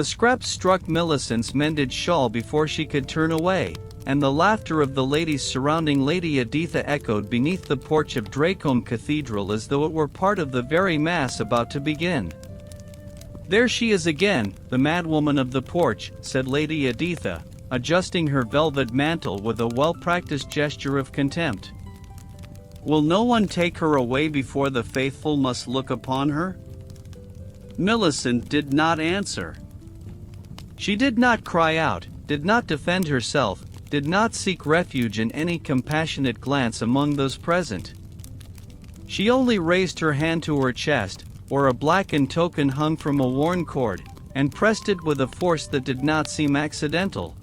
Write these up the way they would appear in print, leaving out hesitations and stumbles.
The scraps struck Millicent's mended shawl before she could turn away, and the laughter of the ladies surrounding Lady Editha echoed beneath the porch of Dracombe Cathedral as though it were part of the very mass about to begin. "There she is again, the madwoman of the porch," said Lady Editha, adjusting her velvet mantle with a well-practiced gesture of contempt. "Will no one take her away before the faithful must look upon her?" Millicent did not answer. She did not cry out, did not defend herself, did not seek refuge in any compassionate glance among those present. She only raised her hand to her chest, or a blackened token hung from a worn cord, and pressed it with a force that did not seem accidental.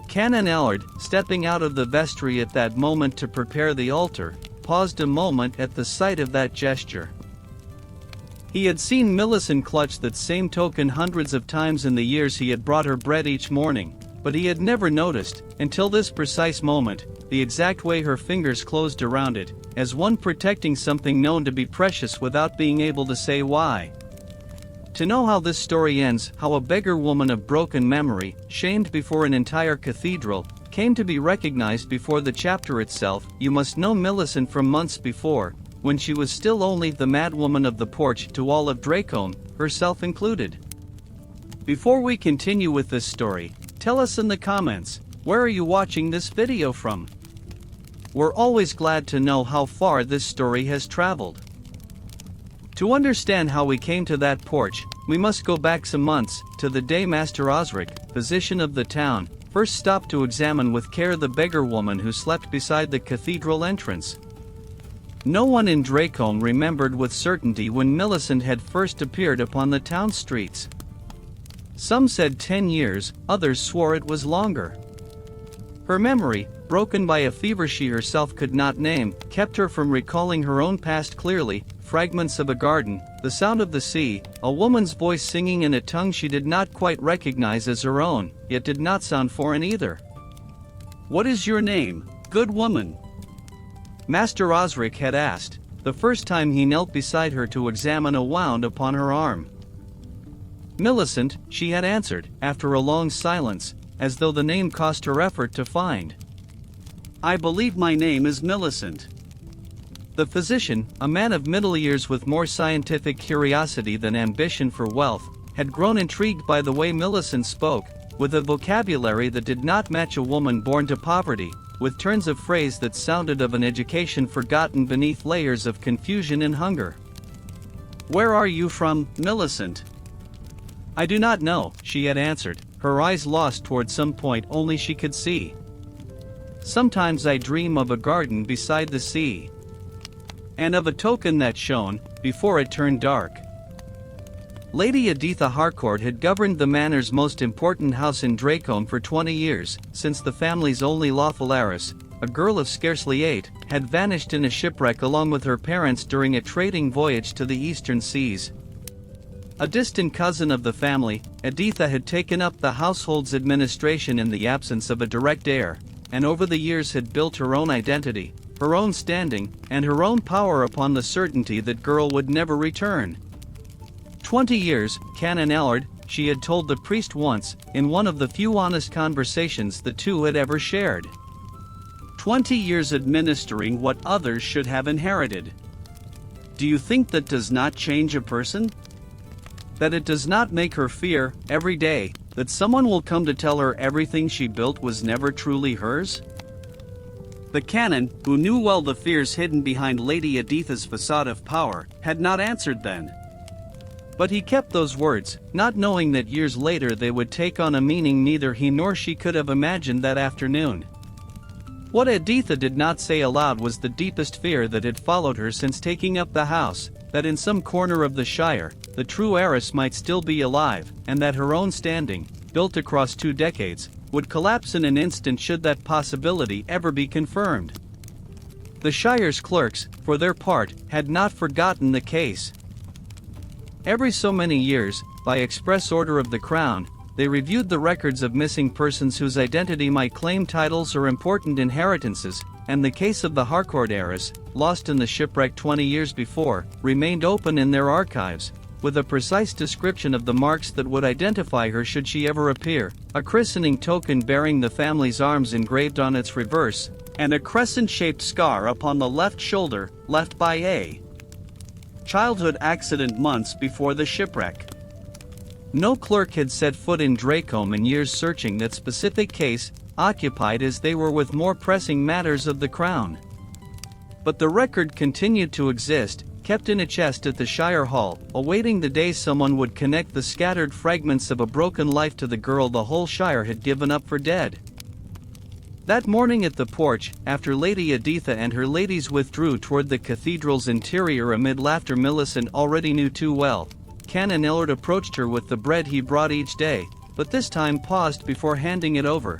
Canon Allard, stepping out of the vestry at that moment to prepare the altar, paused a moment at the sight of that gesture. He had seen Millicent clutch that same token hundreds of times in the years he had brought her bread each morning, but he had never noticed, until this precise moment, the exact way her fingers closed around it, as one protecting something known to be precious without being able to say why. To know how this story ends, how a beggar woman of broken memory, shamed before an entire cathedral, came to be recognized before the chapter itself, you must know Millicent from months before, when she was still only the madwoman of the porch to all of Dracombe, herself included. Before we continue with this story, tell us in the comments, where are you watching this video from? We're always glad to know how far this story has traveled. To understand how we came to that porch, we must go back some months, to the day Master Osric, physician of the town, first stopped to examine with care the beggar woman who slept beside the cathedral entrance. No one in Dracombe remembered with certainty when Millicent had first appeared upon the town streets. Some said 10 years, others swore it was longer. Her memory, broken by a fever she herself could not name, kept her from recalling her own past clearly. Fragments of a garden, the sound of the sea, a woman's voice singing in a tongue she did not quite recognize as her own, yet did not sound foreign either. "What is your name, good woman?" Master Osric had asked, the first time he knelt beside her to examine a wound upon her arm. "Millicent," she had answered, after a long silence, as though the name cost her effort to find. "I believe my name is Millicent." The physician, a man of middle years with more scientific curiosity than ambition for wealth, had grown intrigued by the way Millicent spoke, with a vocabulary that did not match a woman born to poverty, with turns of phrase that sounded of an education forgotten beneath layers of confusion and hunger. "Where are you from, Millicent?" "I do not know," she had answered, her eyes lost toward some point only she could see. "Sometimes I dream of a garden beside the sea, and of a token that shone, before it turned dark." Lady Editha Harcourt had governed the manor's most important house in Dracombe for 20 years, since the family's only lawful heiress, a girl of scarcely 8, had vanished in a shipwreck along with her parents during a trading voyage to the eastern seas. A distant cousin of the family, Editha had taken up the household's administration in the absence of a direct heir, and over the years had built her own identity, her own standing, and her own power upon the certainty that girl would never return. 20 years, Canon Allard, she had told the priest once, in one of the few honest conversations the two had ever shared. 20 years administering what others should have inherited. Do you think that does not change a person? That it does not make her fear, every day, that someone will come to tell her everything she built was never truly hers? The canon, who knew well the fears hidden behind Lady Editha's facade of power, had not answered then. But he kept those words, not knowing that years later they would take on a meaning neither he nor she could have imagined that afternoon. What Editha did not say aloud was the deepest fear that had followed her since taking up the house, that in some corner of the Shire, the true heiress might still be alive, and that her own standing, built across 2 decades, would collapse in an instant should that possibility ever be confirmed. The Shire's clerks, for their part, had not forgotten the case. Every so many years, by express order of the Crown, they reviewed the records of missing persons whose identity might claim titles or important inheritances, and the case of the Harcourt heiress, lost in the shipwreck 20 years before, remained open in their archives, with a precise description of the marks that would identify her should she ever appear, a christening token bearing the family's arms engraved on its reverse, and a crescent-shaped scar upon the left shoulder, left by a childhood accident months before the shipwreck. No clerk had set foot in Dracombe in years searching that specific case, occupied as they were with more pressing matters of the crown. But the record continued to exist, kept in a chest at the Shire Hall, awaiting the day someone would connect the scattered fragments of a broken life to the girl the whole Shire had given up for dead. That morning at the porch, after Lady Editha and her ladies withdrew toward the cathedral's interior amid laughter Millicent already knew too well, Canon Ellard approached her with the bread he brought each day, but this time paused before handing it over.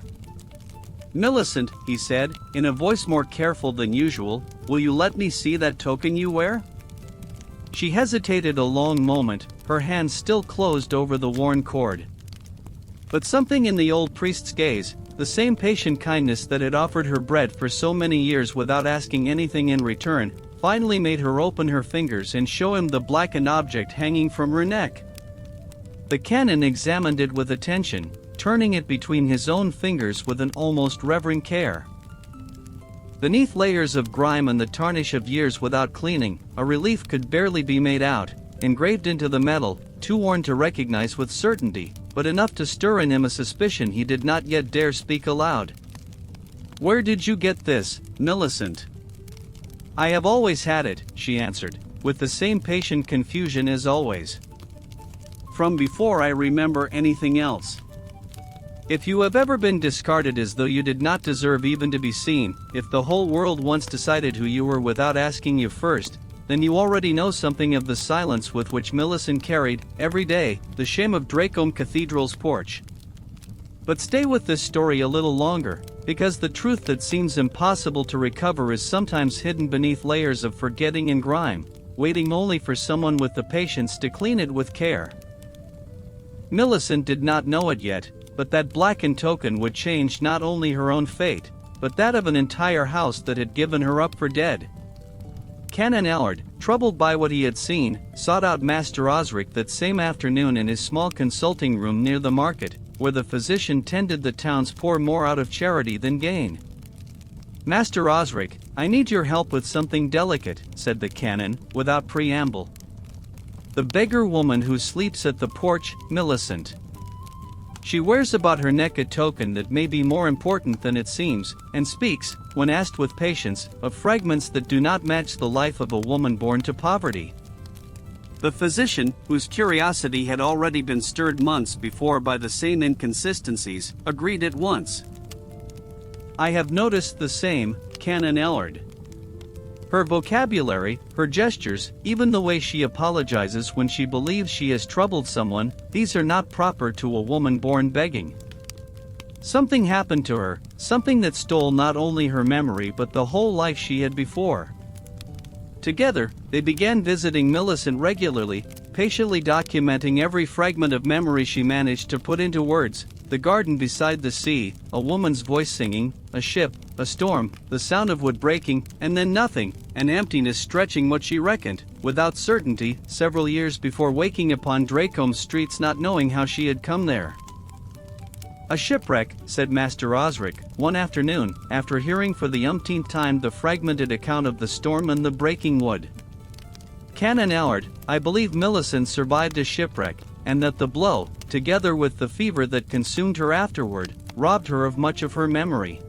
"Millicent," he said, in a voice more careful than usual, "will you let me see that token you wear?" She hesitated a long moment, her hand still closed over the worn cord. But something in the old priest's gaze, the same patient kindness that had offered her bread for so many years without asking anything in return, finally made her open her fingers and show him the blackened object hanging from her neck. The canon examined it with attention, turning it between his own fingers with an almost reverent care. Beneath layers of grime and the tarnish of years without cleaning, a relief could barely be made out, engraved into the metal, too worn to recognize with certainty, but enough to stir in him a suspicion he did not yet dare speak aloud. "Where did you get this, Millicent?" "I have always had it," she answered, with the same patient confusion as always. "From before I remember anything else. If you have ever been discarded as though you did not deserve even to be seen, if the whole world once decided who you were without asking you first, then you already know something of the silence with which Millicent carried, every day, the shame of Dracombe Cathedral's porch. But stay with this story a little longer, because the truth that seems impossible to recover is sometimes hidden beneath layers of forgetting and grime, waiting only for someone with the patience to clean it with care." Millicent did not know it yet, but that blackened token would change not only her own fate, but that of an entire house that had given her up for dead. Canon Ellard, troubled by what he had seen, sought out Master Osric that same afternoon in his small consulting room near the market, where the physician tended the town's poor more out of charity than gain. "Master Osric, I need your help with something delicate," said the canon, without preamble. "The beggar woman who sleeps at the porch, Millicent. She wears about her neck a token that may be more important than it seems, and speaks, when asked with patience, of fragments that do not match the life of a woman born to poverty." The physician, whose curiosity had already been stirred months before by the same inconsistencies, agreed at once. "I have noticed the same, Canon Ellard. Her vocabulary, her gestures, even the way she apologizes when she believes she has troubled someone, these are not proper to a woman born begging. Something happened to her, something that stole not only her memory but the whole life she had before." Together, they began visiting Millicent regularly, patiently documenting every fragment of memory she managed to put into words: the garden beside the sea, a woman's voice singing, a ship, a storm, the sound of wood breaking, and then nothing, an emptiness stretching what she reckoned, without certainty, several years before waking upon Dracombe streets not knowing how she had come there. "A shipwreck," said Master Osric, one afternoon, after hearing for the umpteenth time the fragmented account of the storm and the breaking wood. "Canon Ellard, I believe Millicent survived a shipwreck, and that the blow, together with the fever that consumed her afterward, robbed her of much of her memory."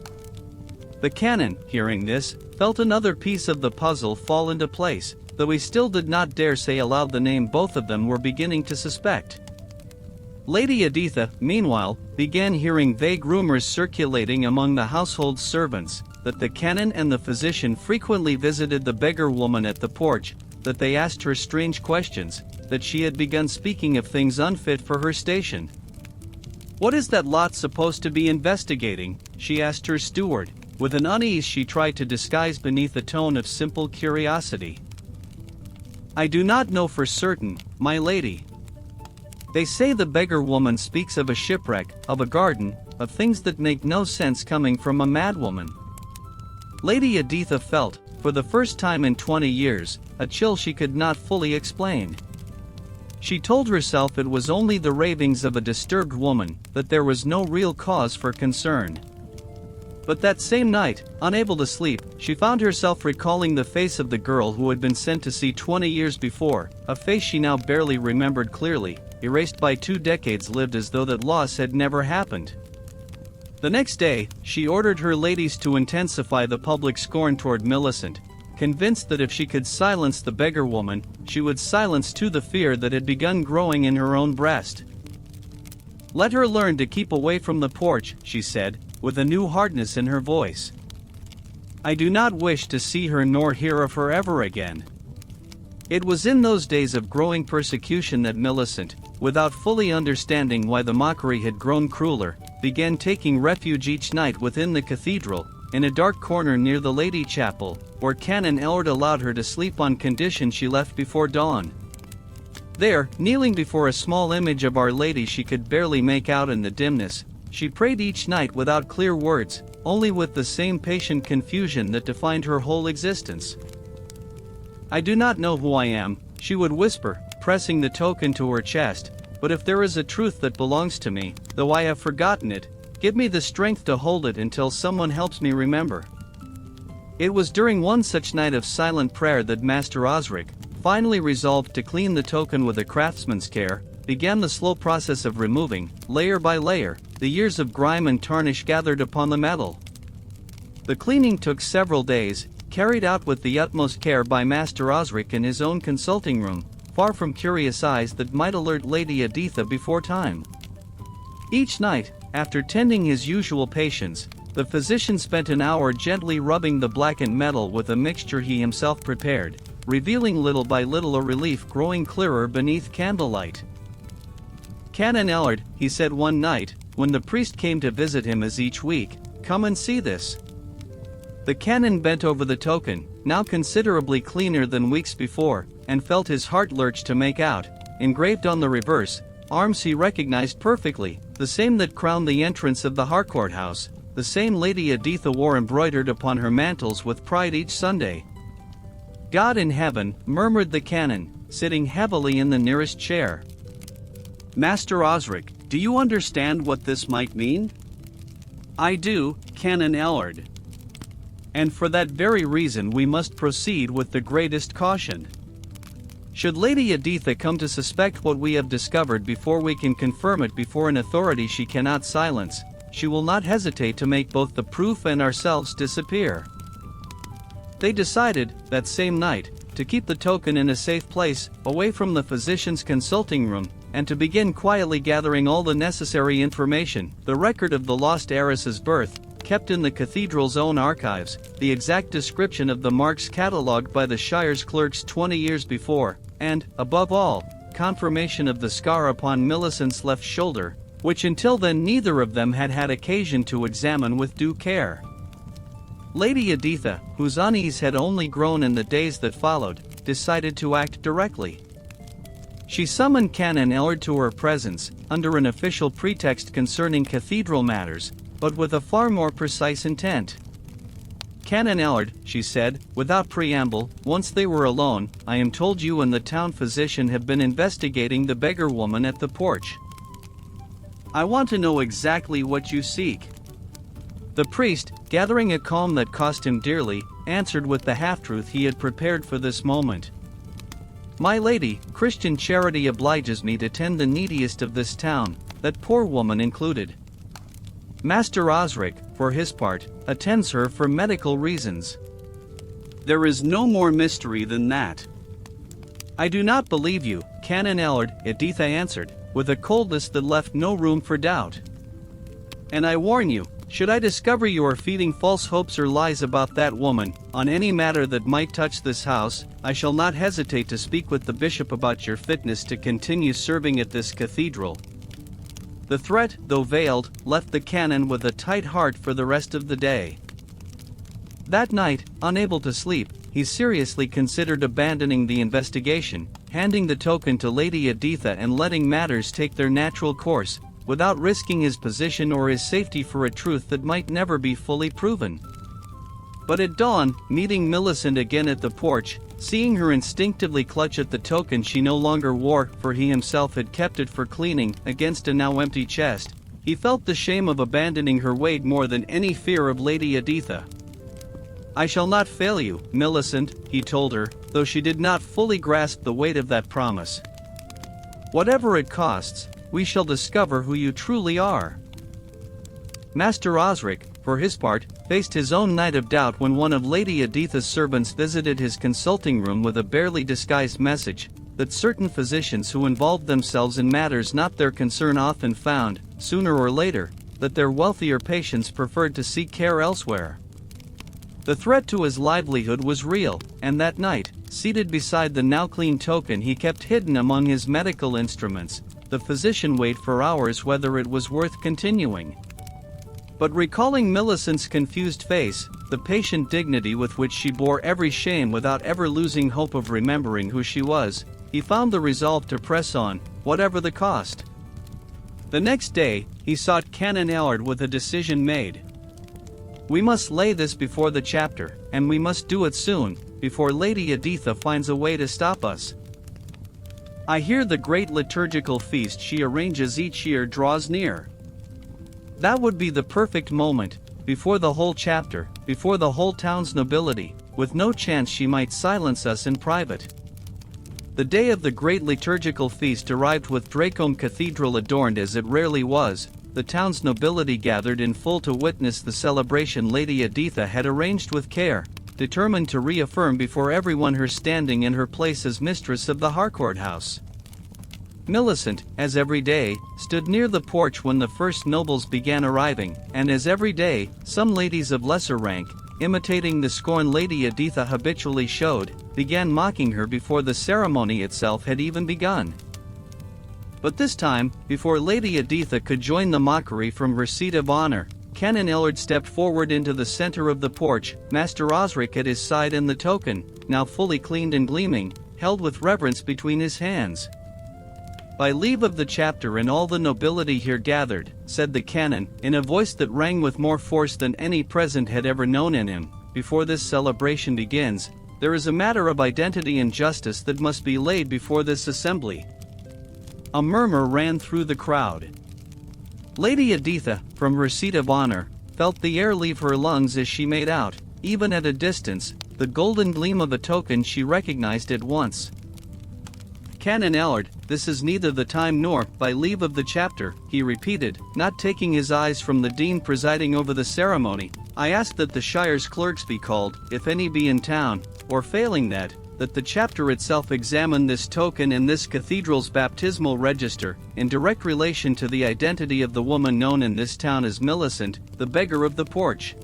The canon, hearing this, felt another piece of the puzzle fall into place, though he still did not dare say aloud the name both of them were beginning to suspect. Lady Editha, meanwhile, began hearing vague rumors circulating among the household servants, that the canon and the physician frequently visited the beggar woman at the porch, that they asked her strange questions, that she had begun speaking of things unfit for her station. "What is that lot supposed to be investigating?" she asked her steward, with an unease she tried to disguise beneath a tone of simple curiosity. "I do not know for certain, my lady. They say the beggar woman speaks of a shipwreck, of a garden, of things that make no sense coming from a madwoman." Lady Editha felt, for the first time in 20 years, a chill she could not fully explain. She told herself it was only the ravings of a disturbed woman, that there was no real cause for concern. But that same night, unable to sleep, she found herself recalling the face of the girl who had been sent to sea 20 years before, a face she now barely remembered clearly, erased by 2 decades lived as though that loss had never happened. The next day, she ordered her ladies to intensify the public scorn toward Millicent, convinced that if she could silence the beggar woman, she would silence too the fear that had begun growing in her own breast. "Let her learn to keep away from the porch," she said, with a new hardness in her voice. "I do not wish to see her nor hear of her ever again." It was in those days of growing persecution that Millicent, without fully understanding why the mockery had grown crueler, began taking refuge each night within the cathedral, in a dark corner near the Lady Chapel, where Canon Ellard allowed her to sleep on condition she left before dawn. There, kneeling before a small image of Our Lady she could barely make out in the dimness, she prayed each night without clear words, only with the same patient confusion that defined her whole existence. "I do not know who I am," she would whisper, pressing the token to her chest, "but if there is a truth that belongs to me, though I have forgotten it, give me the strength to hold it until someone helps me remember." It was during one such night of silent prayer that Master Osric, finally resolved to clean the token with a craftsman's care, began the slow process of removing, layer by layer, the years of grime and tarnish gathered upon the metal. The cleaning took several days, carried out with the utmost care by Master Osric in his own consulting room, far from curious eyes that might alert Lady Editha before time. Each night, after tending his usual patients, the physician spent an hour gently rubbing the blackened metal with a mixture he himself prepared, revealing little by little a relief growing clearer beneath candlelight. "Canon Ellard," he said one night, when the priest came to visit him as each week, "come and see this." The canon bent over the token, now considerably cleaner than weeks before, and felt his heart lurch to make out, engraved on the reverse, arms he recognized perfectly, the same that crowned the entrance of the Harcourt house, the same Lady Editha wore embroidered upon her mantles with pride each Sunday. "God in heaven," murmured the canon, sitting heavily in the nearest chair. "Master Osric, do you understand what this might mean?" "I do, Canon Ellard. And for that very reason we must proceed with the greatest caution. Should Lady Editha come to suspect what we have discovered before we can confirm it before an authority she cannot silence, she will not hesitate to make both the proof and ourselves disappear." They decided, that same night, to keep the token in a safe place, away from the physician's consulting room, and to begin quietly gathering all the necessary information, the record of the lost heiress's birth, kept in the cathedral's own archives, the exact description of the marks catalogued by the shire's clerks 20 years before, and, above all, confirmation of the scar upon Millicent's left shoulder, which until then neither of them had had occasion to examine with due care. Lady Editha, whose unease had only grown in the days that followed, decided to act directly. She summoned Canon Ellard to her presence, under an official pretext concerning cathedral matters, but with a far more precise intent. "Canon Ellard," she said, without preamble, once they were alone, "I am told you and the town physician have been investigating the beggar woman at the porch. I want to know exactly what you seek." The priest, gathering a calm that cost him dearly, answered with the half-truth he had prepared for this moment. "My lady, Christian charity obliges me to tend the neediest of this town, that poor woman included. Master Osric, for his part, attends her for medical reasons. There is no more mystery than that." "I do not believe you, Canon Ellard," Editha answered, with a coldness that left no room for doubt. "And I warn you, should I discover you are feeding false hopes or lies about that woman, on any matter that might touch this house, I shall not hesitate to speak with the bishop about your fitness to continue serving at this cathedral." The threat, though veiled, left the canon with a tight heart for the rest of the day. That night, unable to sleep, he seriously considered abandoning the investigation, handing the token to Lady Editha and letting matters take their natural course, without risking his position or his safety for a truth that might never be fully proven. But at dawn, meeting Millicent again at the porch, seeing her instinctively clutch at the token she no longer wore, for he himself had kept it for cleaning, against a now empty chest, he felt the shame of abandoning her weighed more than any fear of Lady Editha. "I shall not fail you, Millicent," he told her, though she did not fully grasp the weight of that promise. "Whatever it costs, we shall discover who you truly are." Master Osric, for his part, faced his own night of doubt when one of Lady Editha's servants visited his consulting room with a barely disguised message that certain physicians who involved themselves in matters not their concern often found, sooner or later, that their wealthier patients preferred to seek care elsewhere. The threat to his livelihood was real, and that night, seated beside the now clean token he kept hidden among his medical instruments, the physician weighed for hours whether it was worth continuing. But recalling Millicent's confused face, the patient dignity with which she bore every shame without ever losing hope of remembering who she was, he found the resolve to press on, whatever the cost. The next day, he sought Canon Allard with a decision made. "We must lay this before the chapter, and we must do it soon, before Lady Editha finds a way to stop us. I hear the great liturgical feast she arranges each year draws near. That would be the perfect moment, before the whole chapter, before the whole town's nobility, with no chance she might silence us in private." The day of the great liturgical feast arrived with Dracombe Cathedral adorned as it rarely was. The town's nobility gathered in full to witness the celebration Lady Editha had arranged with care, determined to reaffirm before everyone her standing in her place as mistress of the Harcourt house. Millicent, as every day, stood near the porch when the first nobles began arriving, and as every day, some ladies of lesser rank, imitating the scorn Lady Editha habitually showed, began mocking her before the ceremony itself had even begun. But this time, before Lady Editha could join the mockery from her seat of honor, Canon Allard stepped forward into the center of the porch, Master Osric at his side and the token, now fully cleaned and gleaming, held with reverence between his hands. "By leave of the chapter and all the nobility here gathered," said the canon, in a voice that rang with more force than any present had ever known in him, "before this celebration begins, there is a matter of identity and justice that must be laid before this assembly." A murmur ran through the crowd. Lady Editha, from her seat of honor, felt the air leave her lungs as she made out, even at a distance, the golden gleam of a token she recognized at once. "Canon Allard, this is neither the time nor, by leave of the chapter," he repeated, not taking his eyes from the dean presiding over the ceremony. "I ask that the shire's clerks be called, if any be in town, or failing that the chapter itself examine this token and this cathedral's baptismal register, in direct relation to the identity of the woman known in this town as Millicent, the beggar of the porch."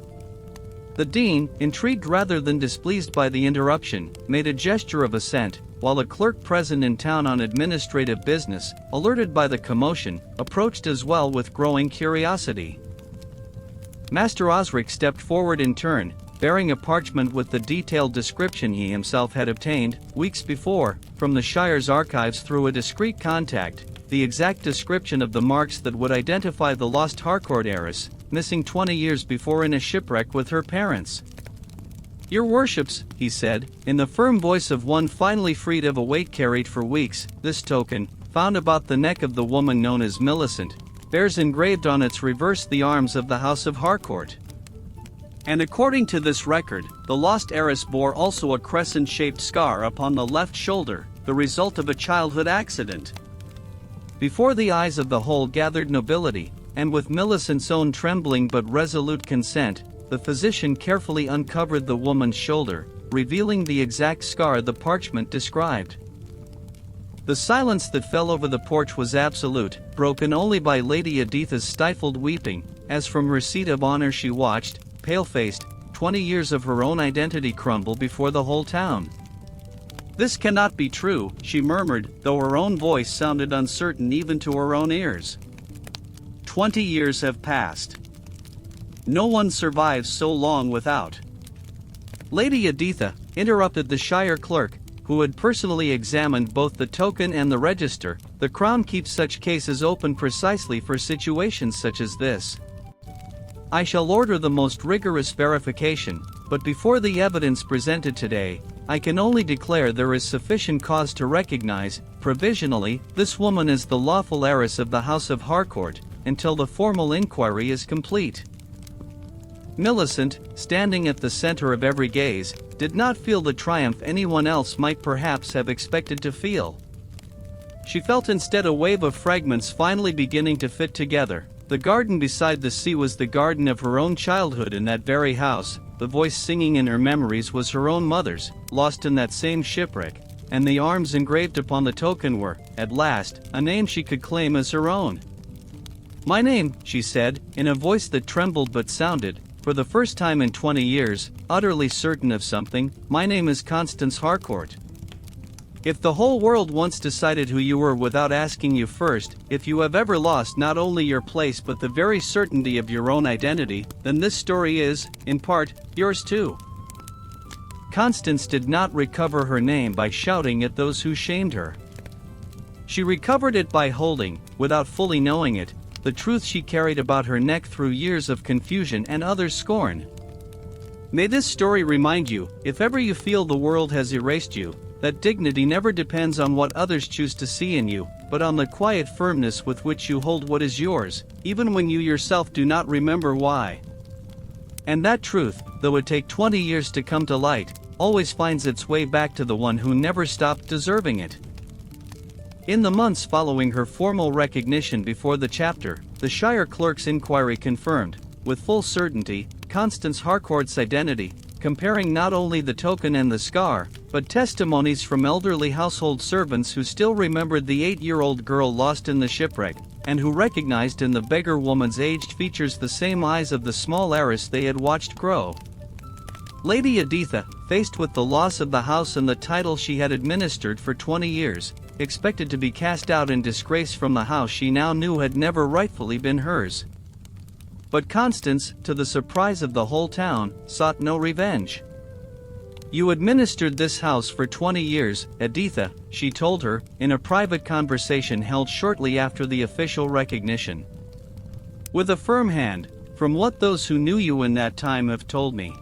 The dean, intrigued rather than displeased by the interruption, made a gesture of assent, while a clerk present in town on administrative business, alerted by the commotion, approached as well with growing curiosity. Master Osric stepped forward in turn, bearing a parchment with the detailed description he himself had obtained, weeks before, from the Shire's archives through a discreet contact, the exact description of the marks that would identify the lost Harcourt heiress, missing 20 years before in a shipwreck with her parents. "Your worships," he said, in the firm voice of one finally freed of a weight carried for weeks, "this token, found about the neck of the woman known as Millicent, bears engraved on its reverse the arms of the House of Harcourt. And according to this record, the lost heiress bore also a crescent-shaped scar upon the left shoulder, the result of a childhood accident." Before the eyes of the whole gathered nobility, and with Millicent's own trembling but resolute consent, the physician carefully uncovered the woman's shoulder, revealing the exact scar the parchment described. The silence that fell over the porch was absolute, broken only by Lady Editha's stifled weeping, as from her seat of honor she watched, pale-faced, 20 years of her own identity crumble before the whole town. "This cannot be true," she murmured, though her own voice sounded uncertain even to her own ears. 20 years have passed. No one survives so long without. Lady Editha, interrupted the Shire clerk, who had personally examined both the token and the register. "The Crown keeps such cases open precisely for situations such as this. I shall order the most rigorous verification, but before the evidence presented today, I can only declare there is sufficient cause to recognize, provisionally, this woman as the lawful heiress of the House of Harcourt, until the formal inquiry is complete." Millicent, standing at the center of every gaze, did not feel the triumph anyone else might perhaps have expected to feel. She felt instead a wave of fragments finally beginning to fit together. The garden beside the sea was the garden of her own childhood in that very house, the voice singing in her memories was her own mother's, lost in that same shipwreck, and the arms engraved upon the token were, at last, a name she could claim as her own. "My name," she said, in a voice that trembled but sounded, for the first time in 20 years, utterly certain of something, "my name is Constance Harcourt." If the whole world once decided who you were without asking you first, if you have ever lost not only your place but the very certainty of your own identity, then this story is, in part, yours too. Constance did not recover her name by shouting at those who shamed her. She recovered it by holding, without fully knowing it, the truth she carried about her neck through years of confusion and others' scorn. May this story remind you, if ever you feel the world has erased you, that dignity never depends on what others choose to see in you, but on the quiet firmness with which you hold what is yours, even when you yourself do not remember why. And that truth, though it take 20 years to come to light, always finds its way back to the one who never stopped deserving it. In the months following her formal recognition before the chapter, the Shire Clerk's inquiry confirmed, with full certainty, Constance Harcourt's identity, comparing not only the token and the scar, but testimonies from elderly household servants who still remembered the 8-year-old girl lost in the shipwreck, and who recognized in the beggar woman's aged features the same eyes of the small heiress they had watched grow. Lady Editha, faced with the loss of the house and the title she had administered for 20 years, expected to be cast out in disgrace from the house she now knew had never rightfully been hers. But Constance, to the surprise of the whole town, sought no revenge. "You administered this house for 20 years, Editha," she told her, in a private conversation held shortly after the official recognition. "With a firm hand, from what those who knew you in that time have told me.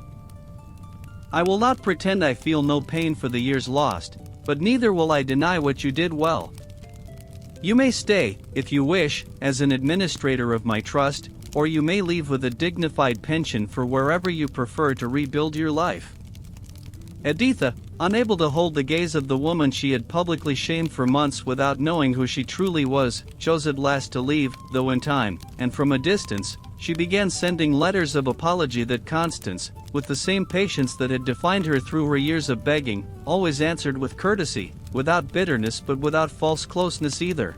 I will not pretend I feel no pain for the years lost, but neither will I deny what you did well. You may stay, if you wish, as an administrator of my trust, or you may leave with a dignified pension for wherever you prefer to rebuild your life." Editha, unable to hold the gaze of the woman she had publicly shamed for months without knowing who she truly was, chose at last to leave, though in time, and from a distance, she began sending letters of apology that Constance, with the same patience that had defined her through her years of begging, always answered with courtesy, without bitterness but without false closeness either.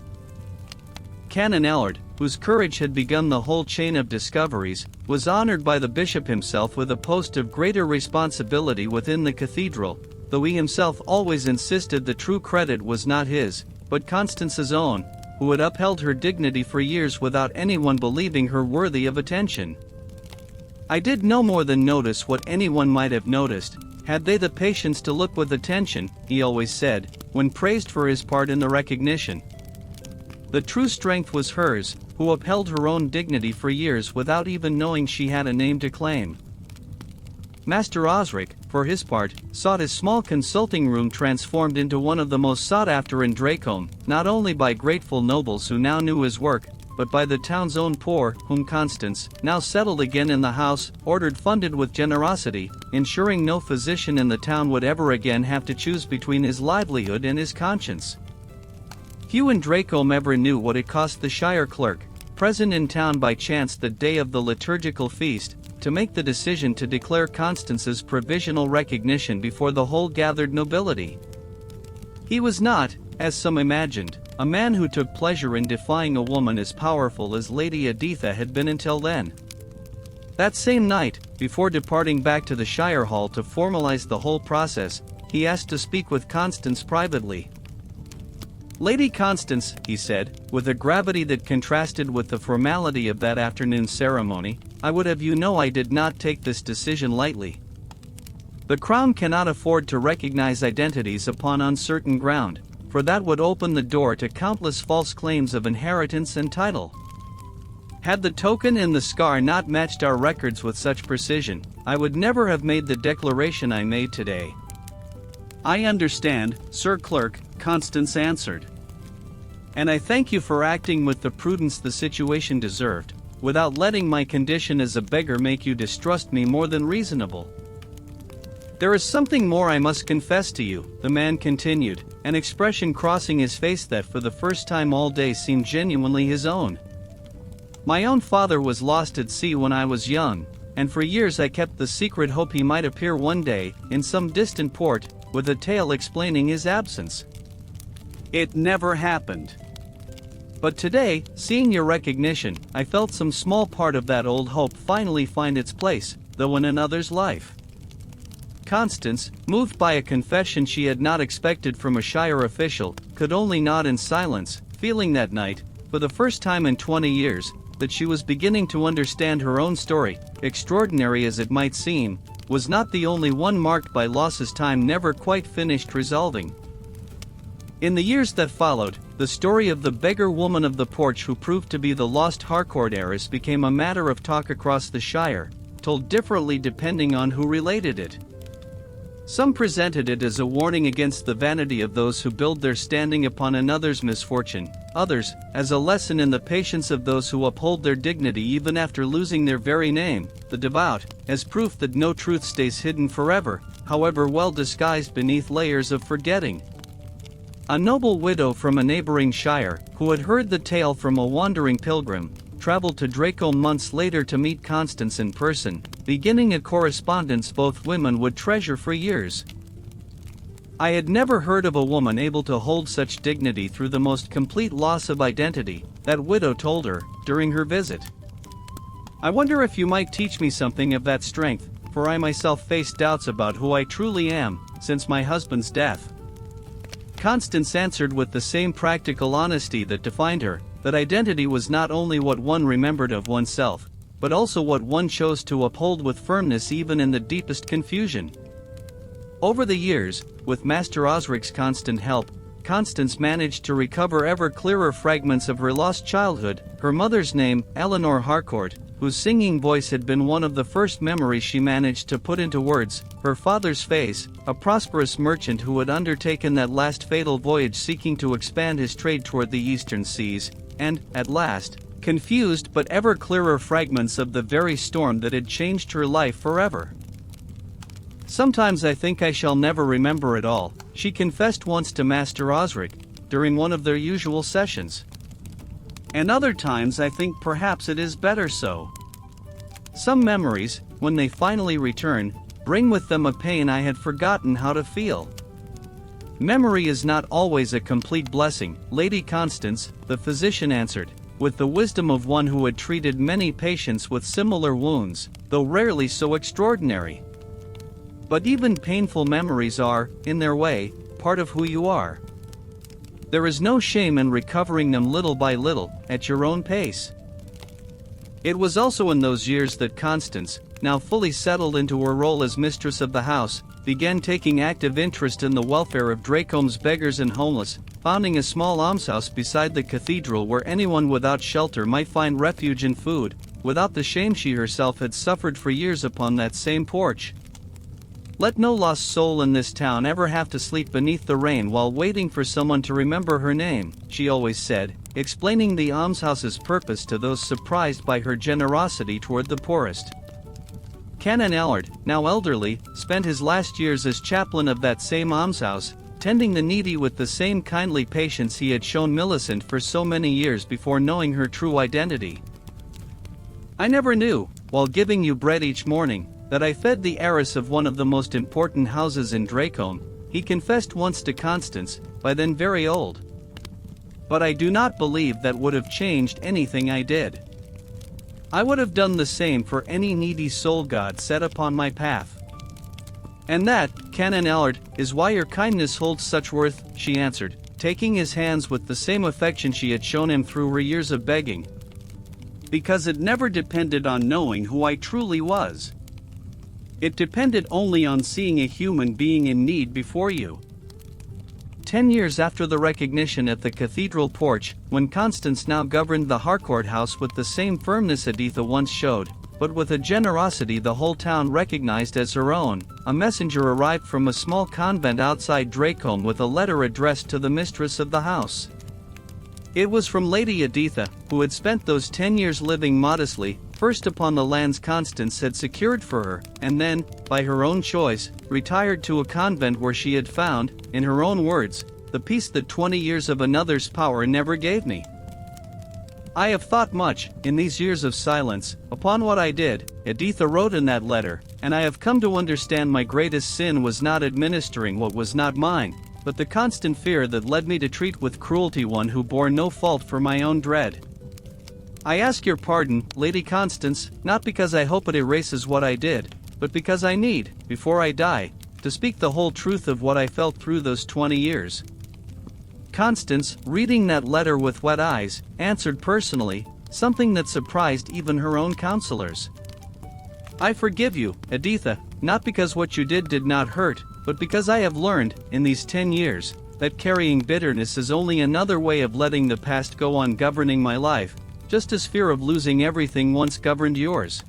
Canon Ellard, whose courage had begun the whole chain of discoveries, was honored by the bishop himself with a post of greater responsibility within the cathedral, though he himself always insisted the true credit was not his, but Constance's own, who had upheld her dignity for years without anyone believing her worthy of attention. "I did no more than notice what anyone might have noticed, had they the patience to look with attention," he always said, when praised for his part in the recognition. The true strength was hers, who upheld her own dignity for years without even knowing she had a name to claim. Master Osric, for his part, sought his small consulting room transformed into one of the most sought after in Dracombe, not only by grateful nobles who now knew his work, but by the town's own poor, whom Constance, now settled again in the house, ordered funded with generosity, ensuring no physician in the town would ever again have to choose between his livelihood and his conscience. Few in Dracombe ever knew what it cost the Shire Clerk, present in town by chance the day of the liturgical feast, to make the decision to declare Constance's provisional recognition before the whole gathered nobility. He was not, as some imagined, a man who took pleasure in defying a woman as powerful as Lady Editha had been until then. That same night, before departing back to the Shire Hall to formalize the whole process, he asked to speak with Constance privately. "Lady Constance," he said, with a gravity that contrasted with the formality of that afternoon's ceremony, "I would have you know I did not take this decision lightly. The Crown cannot afford to recognize identities upon uncertain ground, for that would open the door to countless false claims of inheritance and title. Had the token and the scar not matched our records with such precision, I would never have made the declaration I made today. I understand, Sir Clerk, Constance answered. And I thank you for acting with the prudence the situation deserved, without letting my condition as a beggar make you distrust me more than reasonable. There is something more I must confess to you, the man continued, an expression crossing his face that for the first time all day seemed genuinely his own. My own father was lost at sea when I was young, and for years I kept the secret hope he might appear one day, in some distant port, with a tale explaining his absence. It never happened. But today, seeing your recognition, I felt some small part of that old hope finally find its place, though in another's life. Constance, moved by a confession she had not expected from a shire official, could only nod in silence, feeling that night, for the first time in 20 years, that she was beginning to understand her own story, extraordinary as it might seem, was not the only one marked by losses time never quite finished resolving. In the years that followed, the story of the beggar woman of the porch who proved to be the lost Harcourt heiress became a matter of talk across the shire, told differently depending on who related it. Some presented it as a warning against the vanity of those who build their standing upon another's misfortune, others, as a lesson in the patience of those who uphold their dignity even after losing their very name, the devout, as proof that no truth stays hidden forever, however well disguised beneath layers of forgetting. A noble widow from a neighboring shire, who had heard the tale from a wandering pilgrim, traveled to Dracombe months later to meet Constance in person, beginning a correspondence both women would treasure for years. I had never heard of a woman able to hold such dignity through the most complete loss of identity, that widow told her, during her visit. I wonder if you might teach me something of that strength, for I myself face doubts about who I truly am, since my husband's death. Constance answered with the same practical honesty that defined her, that identity was not only what one remembered of oneself, but also what one chose to uphold with firmness even in the deepest confusion. Over the years, with Master Osric's constant help, Constance managed to recover ever clearer fragments of her lost childhood, her mother's name, Eleanor Harcourt, whose singing voice had been one of the first memories she managed to put into words, her father's face, a prosperous merchant who had undertaken that last fatal voyage seeking to expand his trade toward the eastern seas, and, at last, confused but ever clearer fragments of the very storm that had changed her life forever. Sometimes I think I shall never remember it all, she confessed once to Master Osric, during one of their usual sessions. And other times I think perhaps it is better so. Some memories, when they finally return, bring with them a pain I had forgotten how to feel. Memory is not always a complete blessing, Lady Constance, the physician answered, with the wisdom of one who had treated many patients with similar wounds, though rarely so extraordinary. But even painful memories are, in their way, part of who you are. There is no shame in recovering them little by little, at your own pace. It was also in those years that Constance, now fully settled into her role as mistress of the house, began taking active interest in the welfare of Dracombe's beggars and homeless, founding a small almshouse beside the cathedral where anyone without shelter might find refuge and food, without the shame she herself had suffered for years upon that same porch. Let no lost soul in this town ever have to sleep beneath the rain while waiting for someone to remember her name, she always said, explaining the almshouse's purpose to those surprised by her generosity toward the poorest. Canon Allard, now elderly, spent his last years as chaplain of that same almshouse, tending the needy with the same kindly patience he had shown Millicent for so many years before knowing her true identity. I never knew, while giving you bread each morning, that I fed the heiress of one of the most important houses in Dracombe, he confessed once to Constance, by then very old. But I do not believe that would have changed anything I did. I would have done the same for any needy soul God set upon my path. And that, Canon Allard, is why your kindness holds such worth, she answered, taking his hands with the same affection she had shown him through her years of begging. Because it never depended on knowing who I truly was. It depended only on seeing a human being in need before you. 10 years after the recognition at the cathedral porch, when Constance now governed the Harcourt house with the same firmness Editha once showed, but with a generosity the whole town recognized as her own, a messenger arrived from a small convent outside Dracombe with a letter addressed to the mistress of the house. It was from Lady Editha, who had spent those 10 years living modestly, first upon the lands Constance had secured for her, and then, by her own choice, retired to a convent where she had found, in her own words, the peace that 20 years of another's power never gave me. I have thought much, in these years of silence, upon what I did, Editha wrote in that letter, and I have come to understand my greatest sin was not administering what was not mine, but the constant fear that led me to treat with cruelty one who bore no fault for my own dread. I ask your pardon, Lady Constance, not because I hope it erases what I did, but because I need, before I die, to speak the whole truth of what I felt through those 20 years. Constance, reading that letter with wet eyes, answered personally, something that surprised even her own counselors. I forgive you, Editha, not because what you did not hurt, but because I have learned, in these 10 years, that carrying bitterness is only another way of letting the past go on governing my life, just as fear of losing everything once governed yours.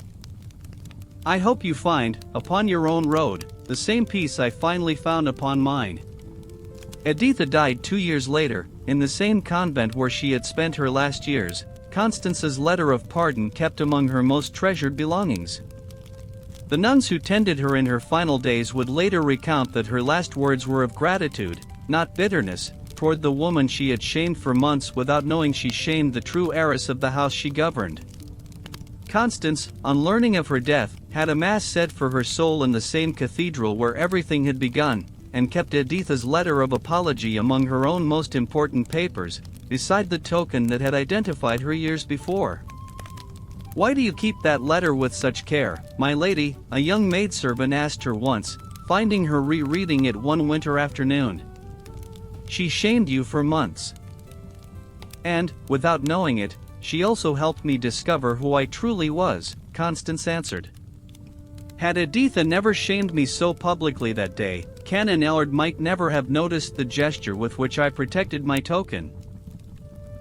I hope you find, upon your own road, the same peace I finally found upon mine. Editha died 2 years later, in the same convent where she had spent her last years, Constance's letter of pardon kept among her most treasured belongings. The nuns who tended her in her final days would later recount that her last words were of gratitude, not bitterness, toward the woman she had shamed for months without knowing she shamed the true heiress of the house she governed. Constance, on learning of her death, had a mass said for her soul in the same cathedral where everything had begun, and kept Editha's letter of apology among her own most important papers, beside the token that had identified her years before. Why do you keep that letter with such care, my lady? A young maidservant asked her once, finding her rereading it one winter afternoon. She shamed you for months. And, without knowing it, she also helped me discover who I truly was, Constance answered. Had Editha never shamed me so publicly that day, Canon Ellard might never have noticed the gesture with which I protected my token.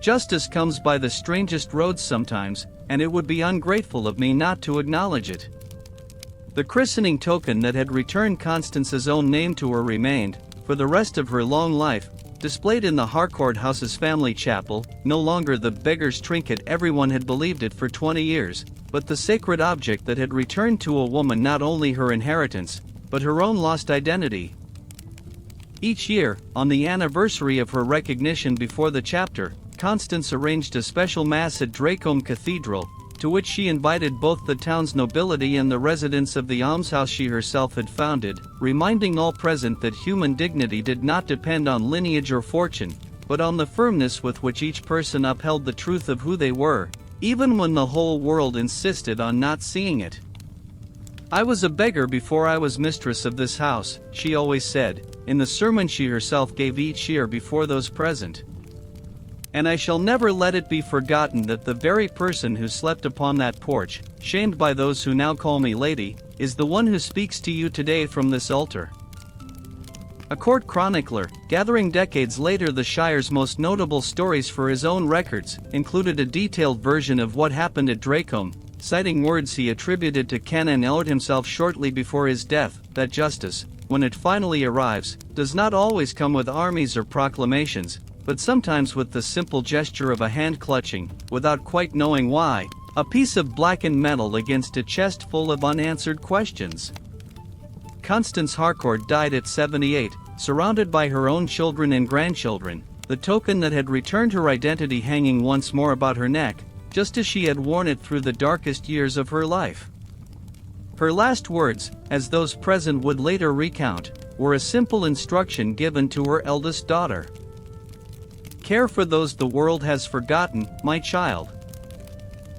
Justice comes by the strangest roads sometimes, and it would be ungrateful of me not to acknowledge it. The christening token that had returned Constance's own name to her remained, for the rest of her long life, displayed in the Harcourt house's family chapel, no longer the beggar's trinket everyone had believed it for 20 years, but the sacred object that had returned to a woman not only her inheritance, but her own lost identity. Each year, on the anniversary of her recognition before the chapter, Constance arranged a special mass at Dracombe Cathedral, to which she invited both the town's nobility and the residents of the almshouse she herself had founded, reminding all present that human dignity did not depend on lineage or fortune, but on the firmness with which each person upheld the truth of who they were, even when the whole world insisted on not seeing it. I was a beggar before I was mistress of this house, she always said, in the sermon she herself gave each year before those present. And I shall never let it be forgotten that the very person who slept upon that porch, shamed by those who now call me lady, is the one who speaks to you today from this altar. A court chronicler, gathering decades later the Shire's most notable stories for his own records, included a detailed version of what happened at Dracombe, citing words he attributed to Canon Ellard himself shortly before his death, that justice, when it finally arrives, does not always come with armies or proclamations, but sometimes with the simple gesture of a hand clutching, without quite knowing why, a piece of blackened metal against a chest full of unanswered questions. Constance Harcourt died at 78, surrounded by her own children and grandchildren, the token that had returned her identity hanging once more about her neck, just as she had worn it through the darkest years of her life. Her last words, as those present would later recount, were a simple instruction given to her eldest daughter. Care for those the world has forgotten, my child.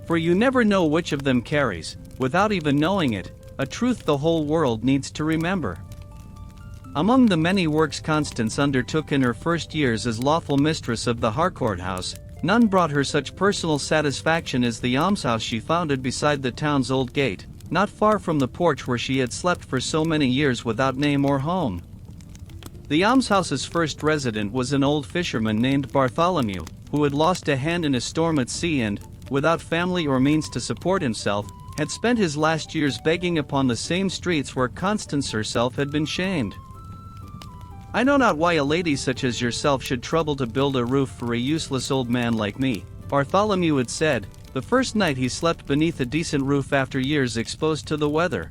For you never know which of them carries, without even knowing it, a truth the whole world needs to remember. Among the many works Constance undertook in her first years as lawful mistress of the Harcourt house, none brought her such personal satisfaction as the almshouse she founded beside the town's old gate, not far from the porch where she had slept for so many years without name or home. The almshouse's first resident was an old fisherman named Bartholomew, who had lost a hand in a storm at sea and, without family or means to support himself, had spent his last years begging upon the same streets where Constance herself had been shamed. "I know not why a lady such as yourself should trouble to build a roof for a useless old man like me," Bartholomew had said, the first night he slept beneath a decent roof after years exposed to the weather.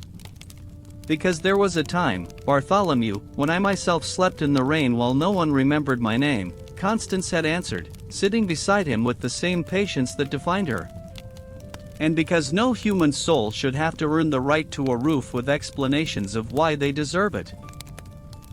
"Because there was a time, Bartholomew, when I myself slept in the rain while no one remembered my name," Constance had answered, sitting beside him with the same patience that defined her. "And because no human soul should have to earn the right to a roof with explanations of why they deserve it."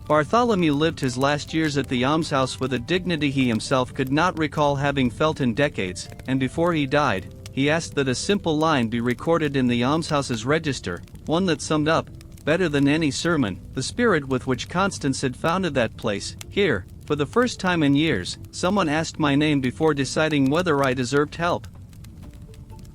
Bartholomew lived his last years at the almshouse with a dignity he himself could not recall having felt in decades, and before he died, he asked that a simple line be recorded in the almshouse's register, one that summed up, better than any sermon, the spirit with which Constance had founded that place. "Here, for the first time in years, someone asked my name before deciding whether I deserved help."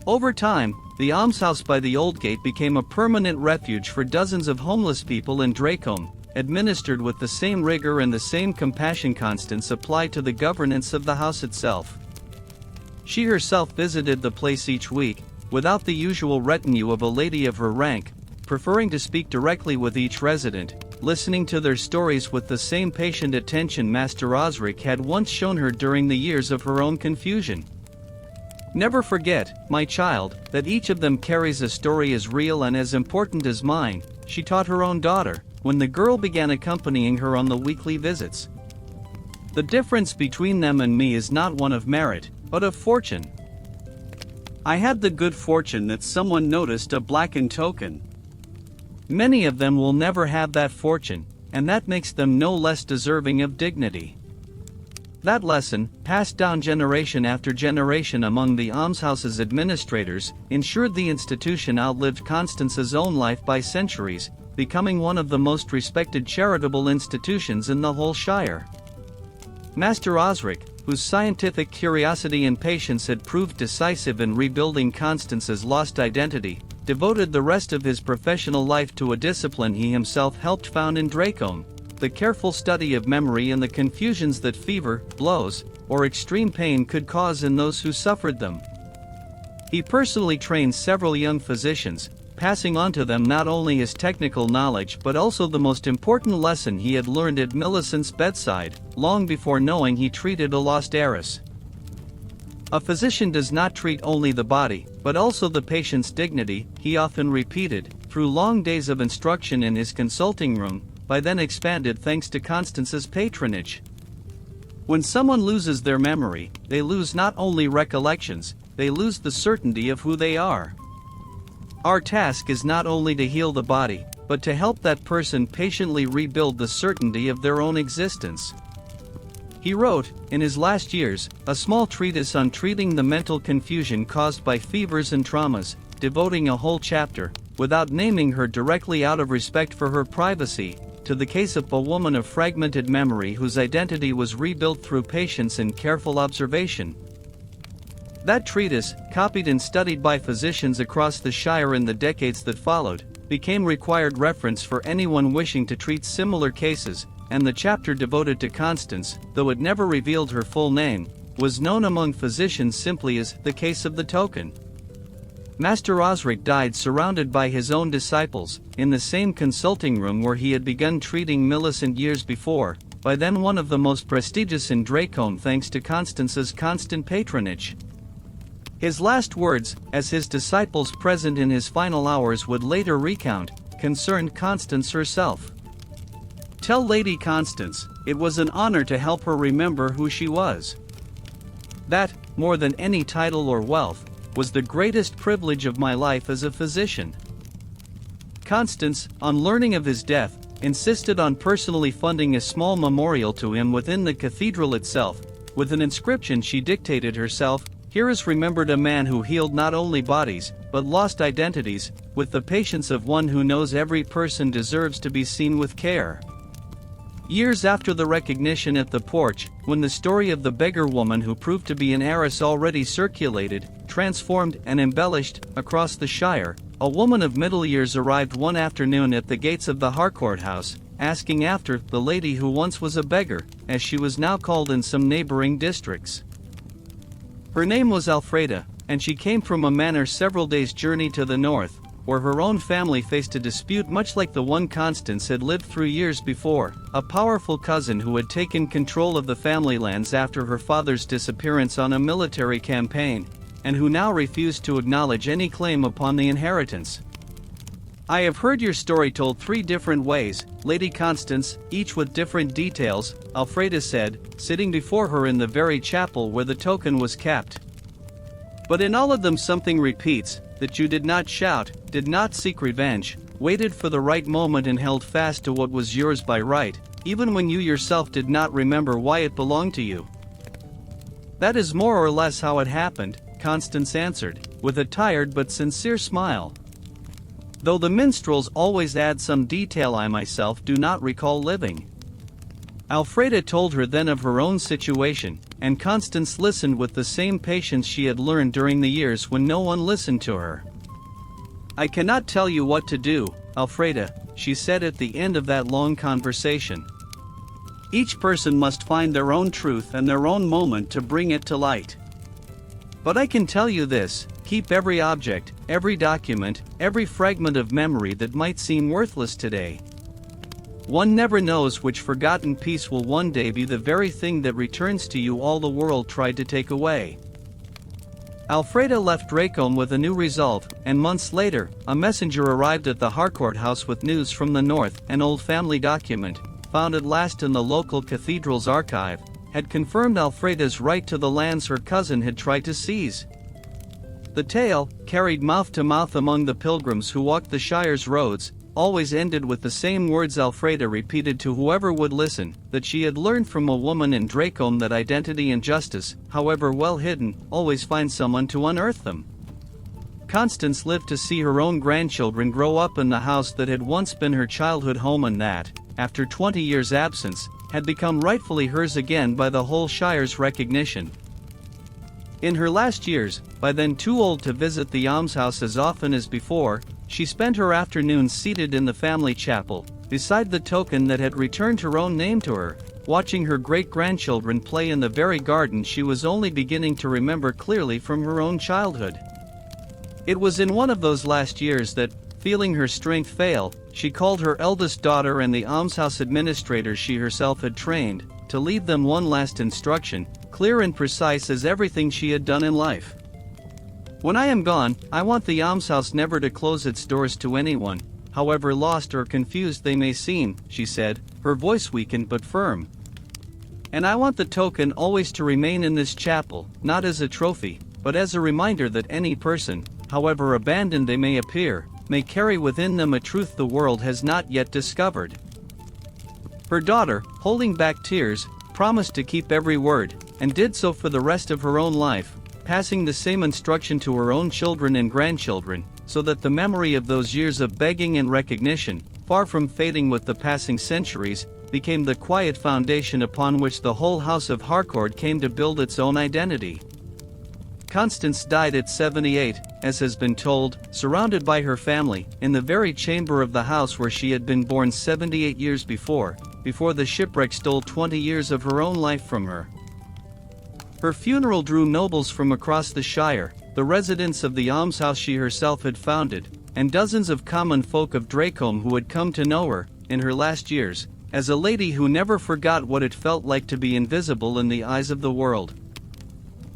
Over time, the almshouse by the Old Gate became a permanent refuge for dozens of homeless people in Dracombe, administered with the same rigor and the same compassion Constance applied to the governance of the house itself. She herself visited the place each week, without the usual retinue of a lady of her rank, preferring to speak directly with each resident, listening to their stories with the same patient attention Master Osric had once shown her during the years of her own confusion. "Never forget, my child, that each of them carries a story as real and as important as mine," she taught her own daughter, when the girl began accompanying her on the weekly visits. "The difference between them and me is not one of merit, but of fortune. I had the good fortune that someone noticed a blackened token. Many of them will never have that fortune, and that makes them no less deserving of dignity." That lesson, passed down generation after generation among the almshouse's administrators, ensured the institution outlived Constance's own life by centuries, becoming one of the most respected charitable institutions in the whole shire. Master Osric, whose scientific curiosity and patience had proved decisive in rebuilding Constance's lost identity, devoted the rest of his professional life to a discipline he himself helped found in Dracombe, the careful study of memory and the confusions that fever, blows, or extreme pain could cause in those who suffered them. He personally trained several young physicians, passing on to them not only his technical knowledge but also the most important lesson he had learned at Millicent's bedside, long before knowing he treated a lost heiress. "A physician does not treat only the body, but also the patient's dignity," he often repeated, through long days of instruction in his consulting room, by then expanded thanks to Constance's patronage. "When someone loses their memory, they lose not only recollections, they lose the certainty of who they are. Our task is not only to heal the body, but to help that person patiently rebuild the certainty of their own existence." He wrote, in his last years, a small treatise on treating the mental confusion caused by fevers and traumas, devoting a whole chapter, without naming her directly out of respect for her privacy, to the case of a woman of fragmented memory whose identity was rebuilt through patience and careful observation. That treatise, copied and studied by physicians across the shire in the decades that followed, became required reference for anyone wishing to treat similar cases, and the chapter devoted to Constance, though it never revealed her full name, was known among physicians simply as the case of the token. Master Osric died surrounded by his own disciples, in the same consulting room where he had begun treating Millicent years before, by then one of the most prestigious in Dracombe thanks to Constance's constant patronage. His last words, as his disciples present in his final hours would later recount, concerned Constance herself. "Tell Lady Constance, it was an honor to help her remember who she was. That, more than any title or wealth, was the greatest privilege of my life as a physician." Constance, on learning of his death, insisted on personally funding a small memorial to him within the cathedral itself, with an inscription she dictated herself: "Here is remembered a man who healed not only bodies, but lost identities, with the patience of one who knows every person deserves to be seen with care." Years after the recognition at the porch, when the story of the beggar woman who proved to be an heiress already circulated, transformed and embellished, across the shire, a woman of middle years arrived one afternoon at the gates of the Harcourt house, asking after the lady who once was a beggar, as she was now called in some neighboring districts. Her name was Alfreda, and she came from a manor several days' journey to the north, where her own family faced a dispute much like the one Constance had lived through years before. A powerful cousin who had taken control of the family lands after her father's disappearance on a military campaign, and who now refused to acknowledge any claim upon the inheritance. "I have heard your story told 3 different ways, Lady Constance, each with different details," Alfreda said, sitting before her in the very chapel where the token was kept. "But in all of them something repeats, that you did not shout, did not seek revenge, waited for the right moment and held fast to what was yours by right, even when you yourself did not remember why it belonged to you." "That is more or less how it happened," Constance answered, with a tired but sincere smile. "Though the minstrels always add some detail I myself do not recall living." Alfreda told her then of her own situation, and Constance listened with the same patience she had learned during the years when no one listened to her. "I cannot tell you what to do, Alfreda," she said at the end of that long conversation. "Each person must find their own truth and their own moment to bring it to light. But I can tell you this, keep every object, every document, every fragment of memory that might seem worthless today. One never knows which forgotten piece will one day be the very thing that returns to you all the world tried to take away." Alfreda left Dracombe with a new resolve, and months later, a messenger arrived at the Harcourt house with news from the north. An old family document, found at last in the local cathedral's archive, had confirmed Alfreda's right to the lands her cousin had tried to seize. The tale, carried mouth to mouth among the pilgrims who walked the Shire's roads, always ended with the same words Alfreda repeated to whoever would listen, that she had learned from a woman in Dracombe that identity and justice, however well hidden, always find someone to unearth them. Constance lived to see her own grandchildren grow up in the house that had once been her childhood home and that, after 20 years' absence, had become rightfully hers again by the whole Shire's recognition. In her last years, by then too old to visit the almshouse as often as before, she spent her afternoons seated in the family chapel, beside the token that had returned her own name to her, watching her great-grandchildren play in the very garden she was only beginning to remember clearly from her own childhood. It was in one of those last years that, feeling her strength fail, she called her eldest daughter and the almshouse administrator she herself had trained, to leave them one last instruction, clear and precise as everything she had done in life. "When I am gone, I want the almshouse never to close its doors to anyone, however lost or confused they may seem," she said, her voice weakened but firm. "And I want the token always to remain in this chapel, not as a trophy, but as a reminder that any person, however abandoned they may appear, may carry within them a truth the world has not yet discovered." Her daughter, holding back tears, promised to keep every word, and did so for the rest of her own life, passing the same instruction to her own children and grandchildren, so that the memory of those years of begging and recognition, far from fading with the passing centuries, became the quiet foundation upon which the whole house of Harcourt came to build its own identity. Constance died at 78, as has been told, surrounded by her family, in the very chamber of the house where she had been born 78 years before the shipwreck stole 20 years of her own life from her. Her funeral drew nobles from across the Shire, the residents of the almshouse she herself had founded, and dozens of common folk of Dracombe who had come to know her, in her last years, as a lady who never forgot what it felt like to be invisible in the eyes of the world.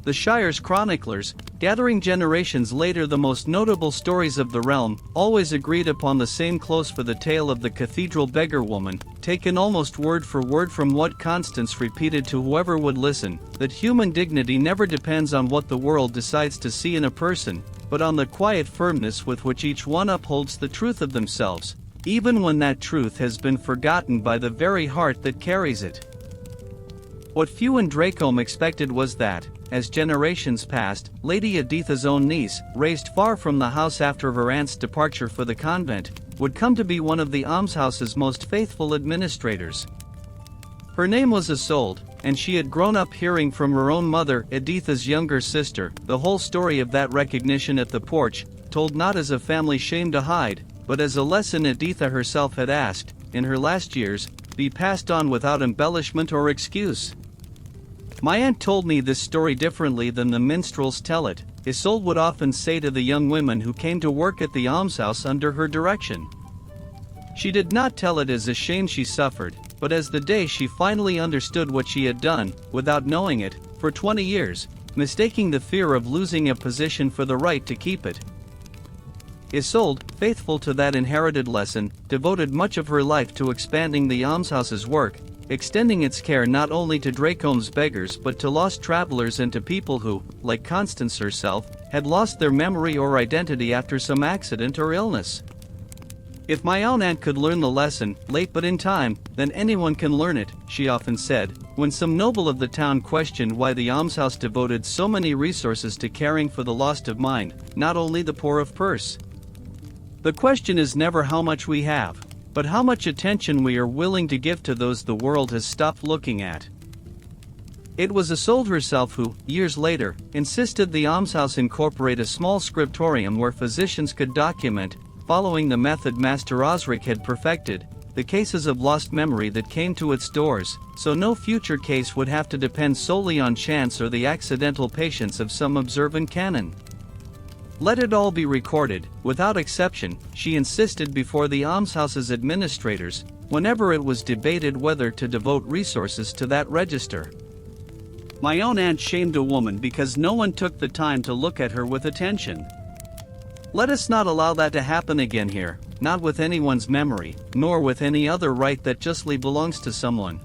The Shire's chroniclers, gathering generations later the most notable stories of the realm, always agreed upon the same close for the tale of the cathedral beggar woman, taken almost word for word from what Constance repeated to whoever would listen, that human dignity never depends on what the world decides to see in a person, but on the quiet firmness with which each one upholds the truth of themselves, even when that truth has been forgotten by the very heart that carries it. What few in Dracombe expected was that, as generations passed, Lady Editha's own niece, raised far from the house after her aunt's departure for the convent, would come to be one of the almshouse's most faithful administrators. Her name was Isolde, and she had grown up hearing from her own mother, Editha's younger sister, the whole story of that recognition at the porch, told not as a family shame to hide, but as a lesson Editha herself had asked, in her last years, be passed on without embellishment or excuse. My aunt told me this story differently than the minstrels tell it. Isolde would often say to the young women who came to work at the almshouse under her direction. She did not tell it as a shame she suffered, but as the day she finally understood what she had done, without knowing it, for 20 years, mistaking the fear of losing a position for the right to keep it. Isolde, faithful to that inherited lesson, devoted much of her life to expanding the almshouse's work, extending its care not only to Dracome's beggars but to lost travelers and to people who, like Constance herself, had lost their memory or identity after some accident or illness. If my own aunt could learn the lesson, late but in time, then anyone can learn it, she often said, when some noble of the town questioned why the almshouse devoted so many resources to caring for the lost of mind, not only the poor of purse. The question is never how much we have, but how much attention we are willing to give to those the world has stopped looking at. It was Isolde herself who, years later, insisted the almshouse incorporate a small scriptorium where physicians could document, following the method Master Osric had perfected, the cases of lost memory that came to its doors, so no future case would have to depend solely on chance or the accidental patience of some observant canon. Let it all be recorded, without exception, she insisted before the almshouse's administrators, whenever it was debated whether to devote resources to that register. My own aunt shamed a woman because no one took the time to look at her with attention. Let us not allow that to happen again here, not with anyone's memory, nor with any other right that justly belongs to someone.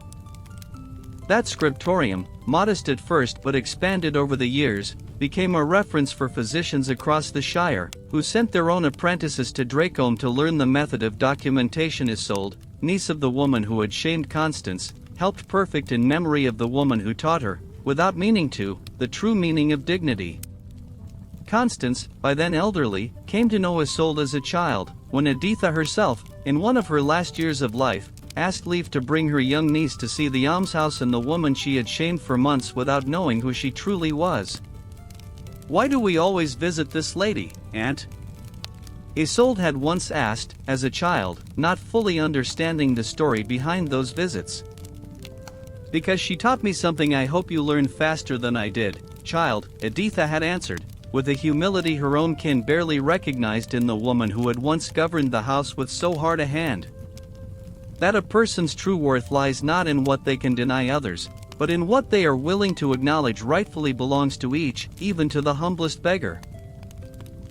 That scriptorium, modest at first but expanded over the years, became a reference for physicians across the Shire, who sent their own apprentices to Dracome to learn the method of documentation. Isolde, niece of the woman who had shamed Constance, helped perfect in memory of the woman who taught her, without meaning to, the true meaning of dignity. Constance, by then elderly, came to know Isolde as a child, when Editha herself, in one of her last years of life, asked leave to bring her young niece to see the almshouse and the woman she had shamed for months without knowing who she truly was. "Why do we always visit this lady, Aunt?" Isolde had once asked, as a child, not fully understanding the story behind those visits. "Because she taught me something I hope you learn faster than I did, child," Editha had answered, with a humility her own kin barely recognized in the woman who had once governed the house with so hard a hand. That a person's true worth lies not in what they can deny others, but in what they are willing to acknowledge rightfully belongs to each, even to the humblest beggar.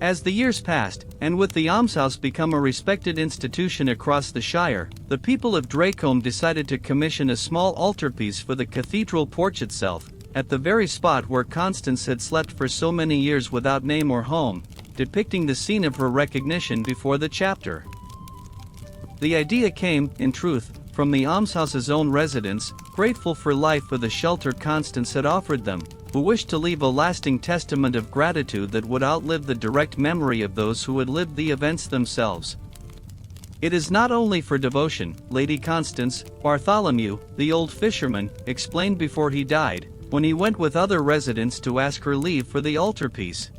As the years passed, and with the almshouse become a respected institution across the Shire, the people of Dracome decided to commission a small altarpiece for the cathedral porch itself, at the very spot where Constance had slept for so many years without name or home, depicting the scene of her recognition before the chapter. The idea came, in truth, from the almshouse's own residents, grateful for life for the shelter Constance had offered them, who wished to leave a lasting testament of gratitude that would outlive the direct memory of those who had lived the events themselves. "It is not only for devotion," Lady Constance, Bartholomew, the old fisherman, explained before he died, when he went with other residents to ask her leave for the altarpiece.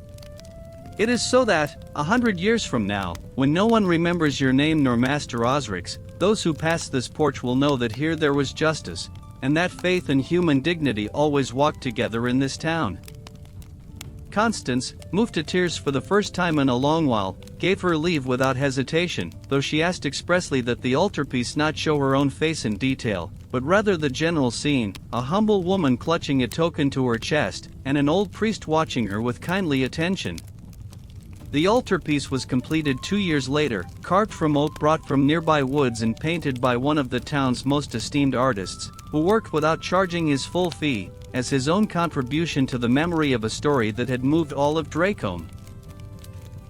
"It is so that, 100 years from now, when no one remembers your name nor Master Osric's, those who pass this porch will know that here there was justice, and that faith and human dignity always walked together in this town." Constance, moved to tears for the first time in a long while, gave her leave without hesitation, though she asked expressly that the altarpiece not show her own face in detail, but rather the general scene, a humble woman clutching a token to her chest, and an old priest watching her with kindly attention. The altarpiece was completed 2 years later, carved from oak brought from nearby woods and painted by one of the town's most esteemed artists, who worked without charging his full fee, as his own contribution to the memory of a story that had moved all of Dracome.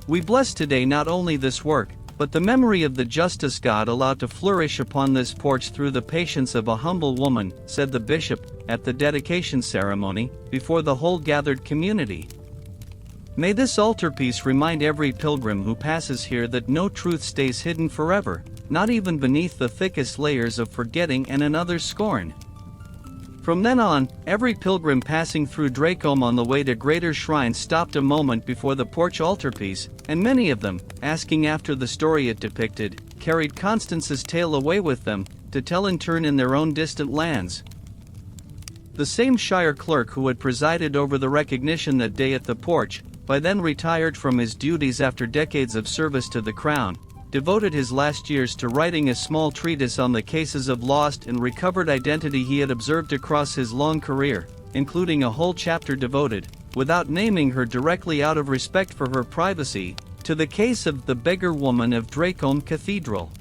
We bless today not only this work, but the memory of the justice God allowed to flourish upon this porch through the patience of a humble woman, said the bishop, at the dedication ceremony, before the whole gathered community. May this altarpiece remind every pilgrim who passes here that no truth stays hidden forever, not even beneath the thickest layers of forgetting and another's scorn. From then on, every pilgrim passing through Dracombe on the way to Greater Shrine stopped a moment before the porch altarpiece, and many of them, asking after the story it depicted, carried Constance's tale away with them, to tell in turn in their own distant lands. The same shire clerk who had presided over the recognition that day at the porch, by then retired from his duties after decades of service to the crown, devoted his last years to writing a small treatise on the cases of lost and recovered identity he had observed across his long career, including a whole chapter devoted, without naming her directly out of respect for her privacy, to the case of the beggar woman of Dracombe Cathedral.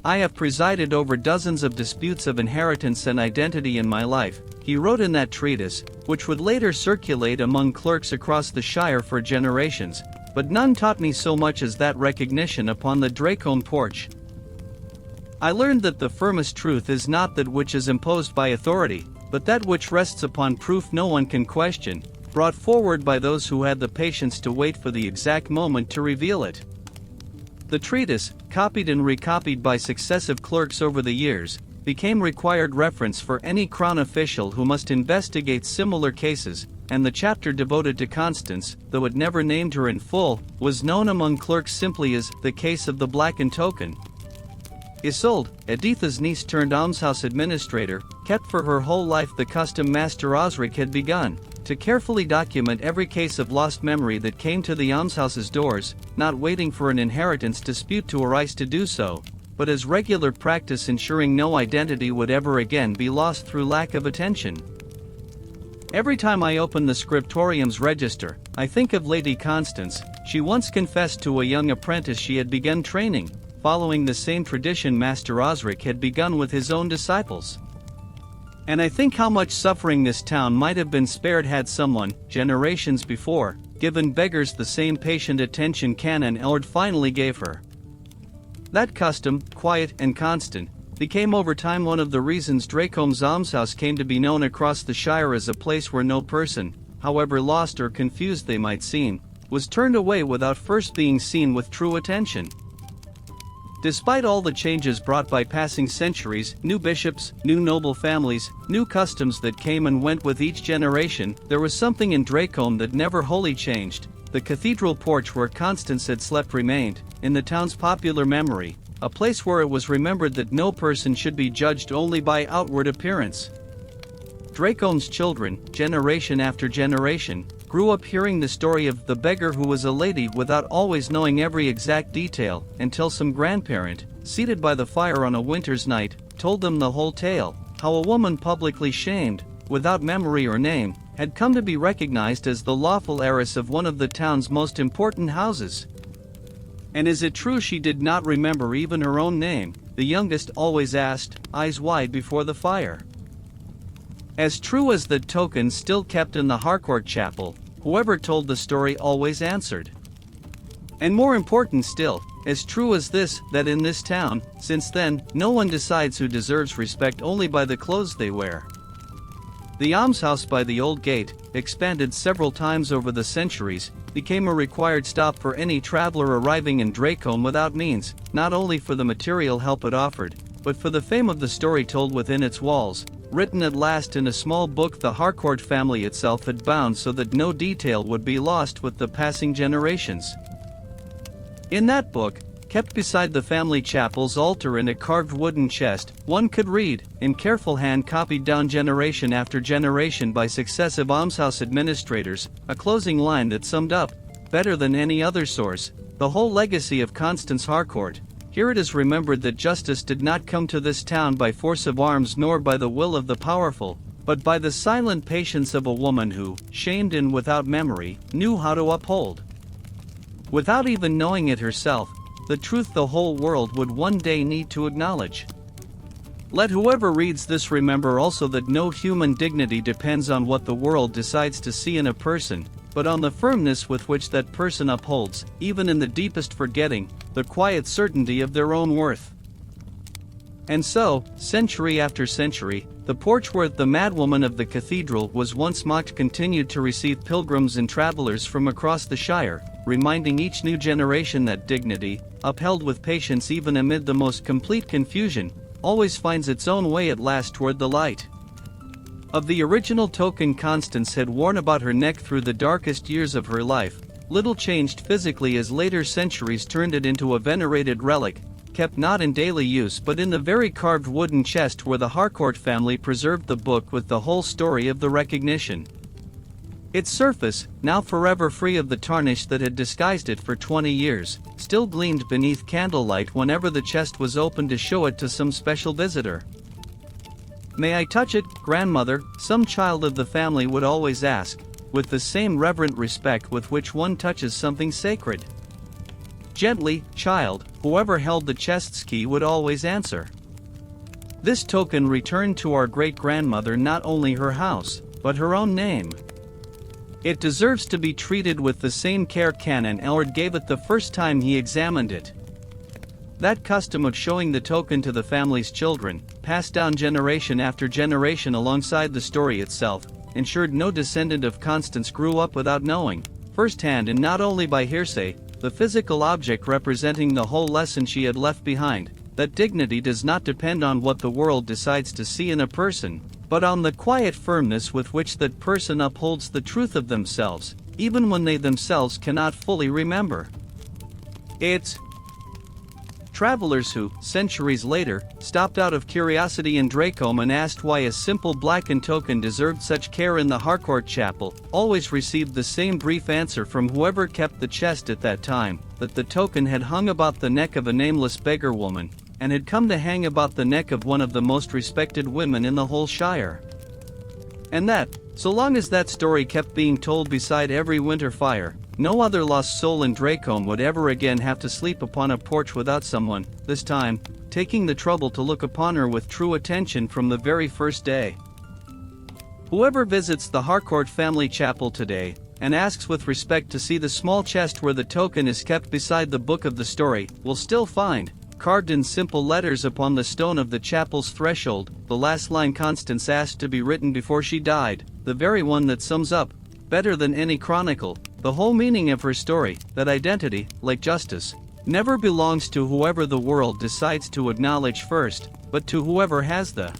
I have presided over dozens of disputes of inheritance and identity in my life, he wrote in that treatise, which would later circulate among clerks across the shire for generations, but none taught me so much as that recognition upon the Dracombe porch. I learned that the firmest truth is not that which is imposed by authority, but that which rests upon proof no one can question, brought forward by those who had the patience to wait for the exact moment to reveal it. The treatise, copied and recopied by successive clerks over the years, became required reference for any crown official who must investigate similar cases, and the chapter devoted to Constance, though it never named her in full, was known among clerks simply as the case of the blackened token. Isolde, Editha's niece turned almshouse administrator, kept for her whole life the custom Master Osric had begun, to carefully document every case of lost memory that came to the almshouse's doors, not waiting for an inheritance dispute to arise to do so, but as regular practice ensuring no identity would ever again be lost through lack of attention. Every time I open the scriptorium's register, I think of Lady Constance. She once confessed to a young apprentice she had begun training, following the same tradition Master Osric had begun with his own disciples. And I think how much suffering this town might have been spared had someone, generations before, given beggars the same patient attention Canon Eld finally gave her. That custom, quiet and constant, became over time one of the reasons Dracombe's almshouse came to be known across the shire as a place where no person, however lost or confused they might seem, was turned away without first being seen with true attention. Despite all the changes brought by passing centuries, new bishops, new noble families, new customs that came and went with each generation, there was something in Dracombe that never wholly changed. The cathedral porch where Constance had slept remained, in the town's popular memory, a place where it was remembered that no person should be judged only by outward appearance. Dracombe's children, generation after generation, grew up hearing the story of the beggar who was a lady without always knowing every exact detail, until some grandparent, seated by the fire on a winter's night, told them the whole tale, how a woman publicly shamed, without memory or name, had come to be recognized as the lawful heiress of one of the town's most important houses. And is it true she did not remember even her own name? The youngest always asked, eyes wide before the fire. As true as the token still kept in the Harcourt Chapel, whoever told the story always answered. And more important still, as true as this, that in this town, since then, no one decides who deserves respect only by the clothes they wear. The almshouse by the old gate, expanded several times over the centuries, became a required stop for any traveler arriving in Dracombe without means, not only for the material help it offered, but for the fame of the story told within its walls, written at last in a small book the Harcourt family itself had bound so that no detail would be lost with the passing generations. In that book, kept beside the family chapel's altar in a carved wooden chest, one could read, in careful hand copied down generation after generation by successive almshouse administrators, a closing line that summed up, better than any other source, the whole legacy of Constance Harcourt. Here it is remembered that justice did not come to this town by force of arms nor by the will of the powerful, but by the silent patience of a woman who, shamed and without memory, knew how to uphold, without even knowing it herself, the truth the whole world would one day need to acknowledge. Let whoever reads this remember also that no human dignity depends on what the world decides to see in a person, but on the firmness with which that person upholds, even in the deepest forgetting, the quiet certainty of their own worth. And so, century after century, the porch where the madwoman of the cathedral was once mocked continued to receive pilgrims and travelers from across the shire, reminding each new generation that dignity, upheld with patience even amid the most complete confusion, always finds its own way at last toward the light. Of the original token Constance had worn about her neck through the darkest years of her life, little changed physically as later centuries turned it into a venerated relic, kept not in daily use but in the very carved wooden chest where the Harcourt family preserved the book with the whole story of the recognition. Its surface, now forever free of the tarnish that had disguised it for 20 years, still gleamed beneath candlelight whenever the chest was opened to show it to some special visitor. "May I touch it, grandmother?" some child of the family would always ask, with the same reverent respect with which one touches something sacred. "Gently, child," whoever held the chest's key would always answer. This token returned to our great-grandmother not only her house, but her own name. It deserves to be treated with the same care Canon Ellard gave it the first time he examined it. That custom of showing the token to the family's children, passed down generation after generation alongside the story itself, ensured no descendant of Constance grew up without knowing, firsthand and not only by hearsay, the physical object representing the whole lesson she had left behind, that dignity does not depend on what the world decides to see in a person, but on the quiet firmness with which that person upholds the truth of themselves, even when they themselves cannot fully remember. It's travelers who, centuries later, stopped out of curiosity in Dracombe and asked why a simple blackened token deserved such care in the Harcourt chapel, always received the same brief answer from whoever kept the chest at that time, that the token had hung about the neck of a nameless beggar woman, and had come to hang about the neck of one of the most respected women in the whole shire. And that, so long as that story kept being told beside every winter fire, no other lost soul in Dracombe would ever again have to sleep upon a porch without someone, this time, taking the trouble to look upon her with true attention from the very first day. Whoever visits the Harcourt family chapel today, and asks with respect to see the small chest where the token is kept beside the book of the story, will still find, carved in simple letters upon the stone of the chapel's threshold, the last line Constance asked to be written before she died, the very one that sums up, better than any chronicle, the whole meaning of her story, that identity, like justice, never belongs to whoever the world decides to acknowledge first, but to whoever has the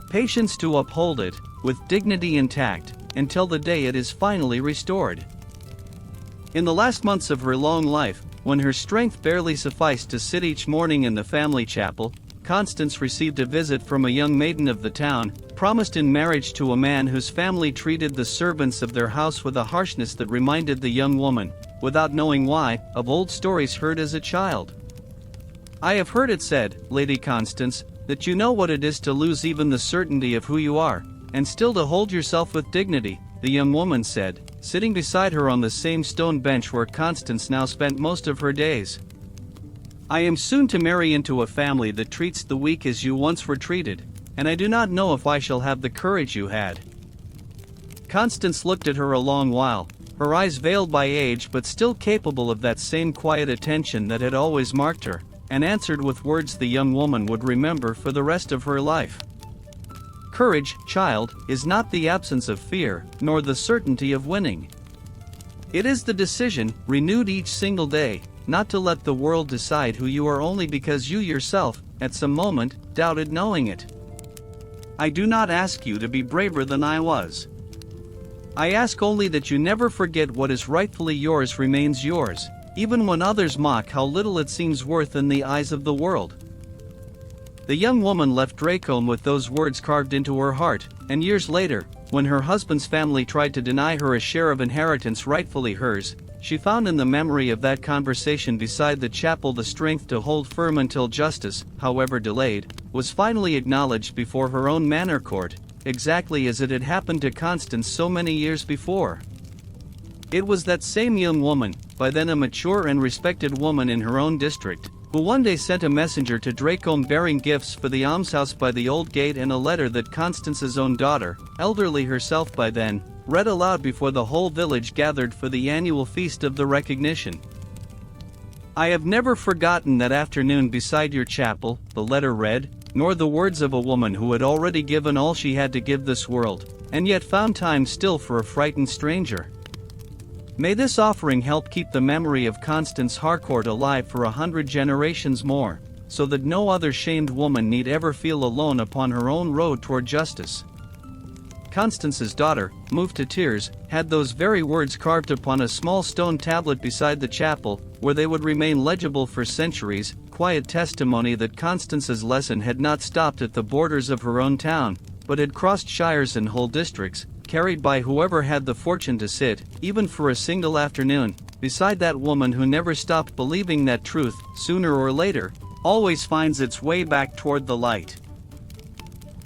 patience to uphold it, with dignity intact, until the day it is finally restored. In the last months of her long life, when her strength barely sufficed to sit each morning in the family chapel, Constance received a visit from a young maiden of the town, promised in marriage to a man whose family treated the servants of their house with a harshness that reminded the young woman, without knowing why, of old stories heard as a child. "I have heard it said, Lady Constance, that you know what it is to lose even the certainty of who you are, and still to hold yourself with dignity," the young woman said, sitting beside her on the same stone bench where Constance now spent most of her days. "I am soon to marry into a family that treats the weak as you once were treated, and I do not know if I shall have the courage you had." Constance looked at her a long while, her eyes veiled by age but still capable of that same quiet attention that had always marked her, and answered with words the young woman would remember for the rest of her life. "Courage, child, is not the absence of fear, nor the certainty of winning. It is the decision, renewed each single day, not to let the world decide who you are only because you yourself, at some moment, doubted knowing it. I do not ask you to be braver than I was. I ask only that you never forget what is rightfully yours remains yours, even when others mock how little it seems worth in the eyes of the world." The young woman left Dracombe with those words carved into her heart, and years later, when her husband's family tried to deny her a share of inheritance rightfully hers, she found in the memory of that conversation beside the chapel the strength to hold firm until justice, however delayed, was finally acknowledged before her own manor court, exactly as it had happened to Constance so many years before. It was that same young woman, by then a mature and respected woman in her own district, who one day sent a messenger to Dracombe bearing gifts for the almshouse by the old gate and a letter that Constance's own daughter, elderly herself by then, read aloud before the whole village gathered for the annual feast of the recognition. "I have never forgotten that afternoon beside your chapel," the letter read, "nor the words of a woman who had already given all she had to give this world, and yet found time still for a frightened stranger. May this offering help keep the memory of Constance Harcourt alive for 100 generations more, so that no other shamed woman need ever feel alone upon her own road toward justice." Constance's daughter, moved to tears, had those very words carved upon a small stone tablet beside the chapel, where they would remain legible for centuries, quiet testimony that Constance's lesson had not stopped at the borders of her own town, but had crossed shires and whole districts, carried by whoever had the fortune to sit, even for a single afternoon, beside that woman who never stopped believing that truth, sooner or later, always finds its way back toward the light.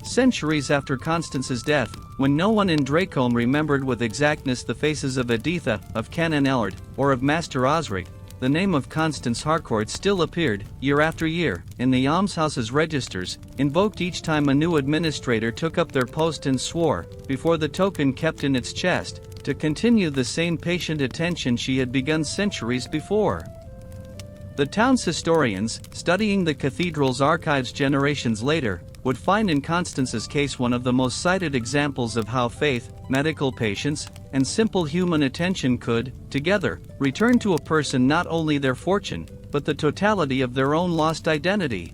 Centuries after Constance's death, when no one in Dracombe remembered with exactness the faces of Editha, of Canon Ellard, or of Master Osric, the name of Constance Harcourt still appeared, year after year, in the almshouse's registers, invoked each time a new administrator took up their post and swore, before the token kept in its chest, to continue the same patient attention she had begun centuries before. The town's historians, studying the cathedral's archives generations later, would find in Constance's case one of the most cited examples of how faith, medical patience, and simple human attention could, together, return to a person not only their fortune, but the totality of their own lost identity.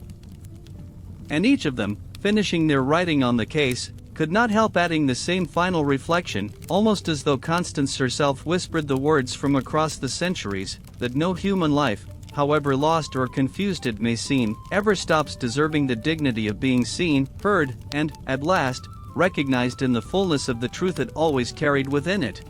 And each of them, finishing their writing on the case, could not help adding the same final reflection, almost as though Constance herself whispered the words from across the centuries, that no human life, however lost or confused it may seem, ever stops deserving the dignity of being seen, heard, and, at last, recognized in the fullness of the truth it always carried within it.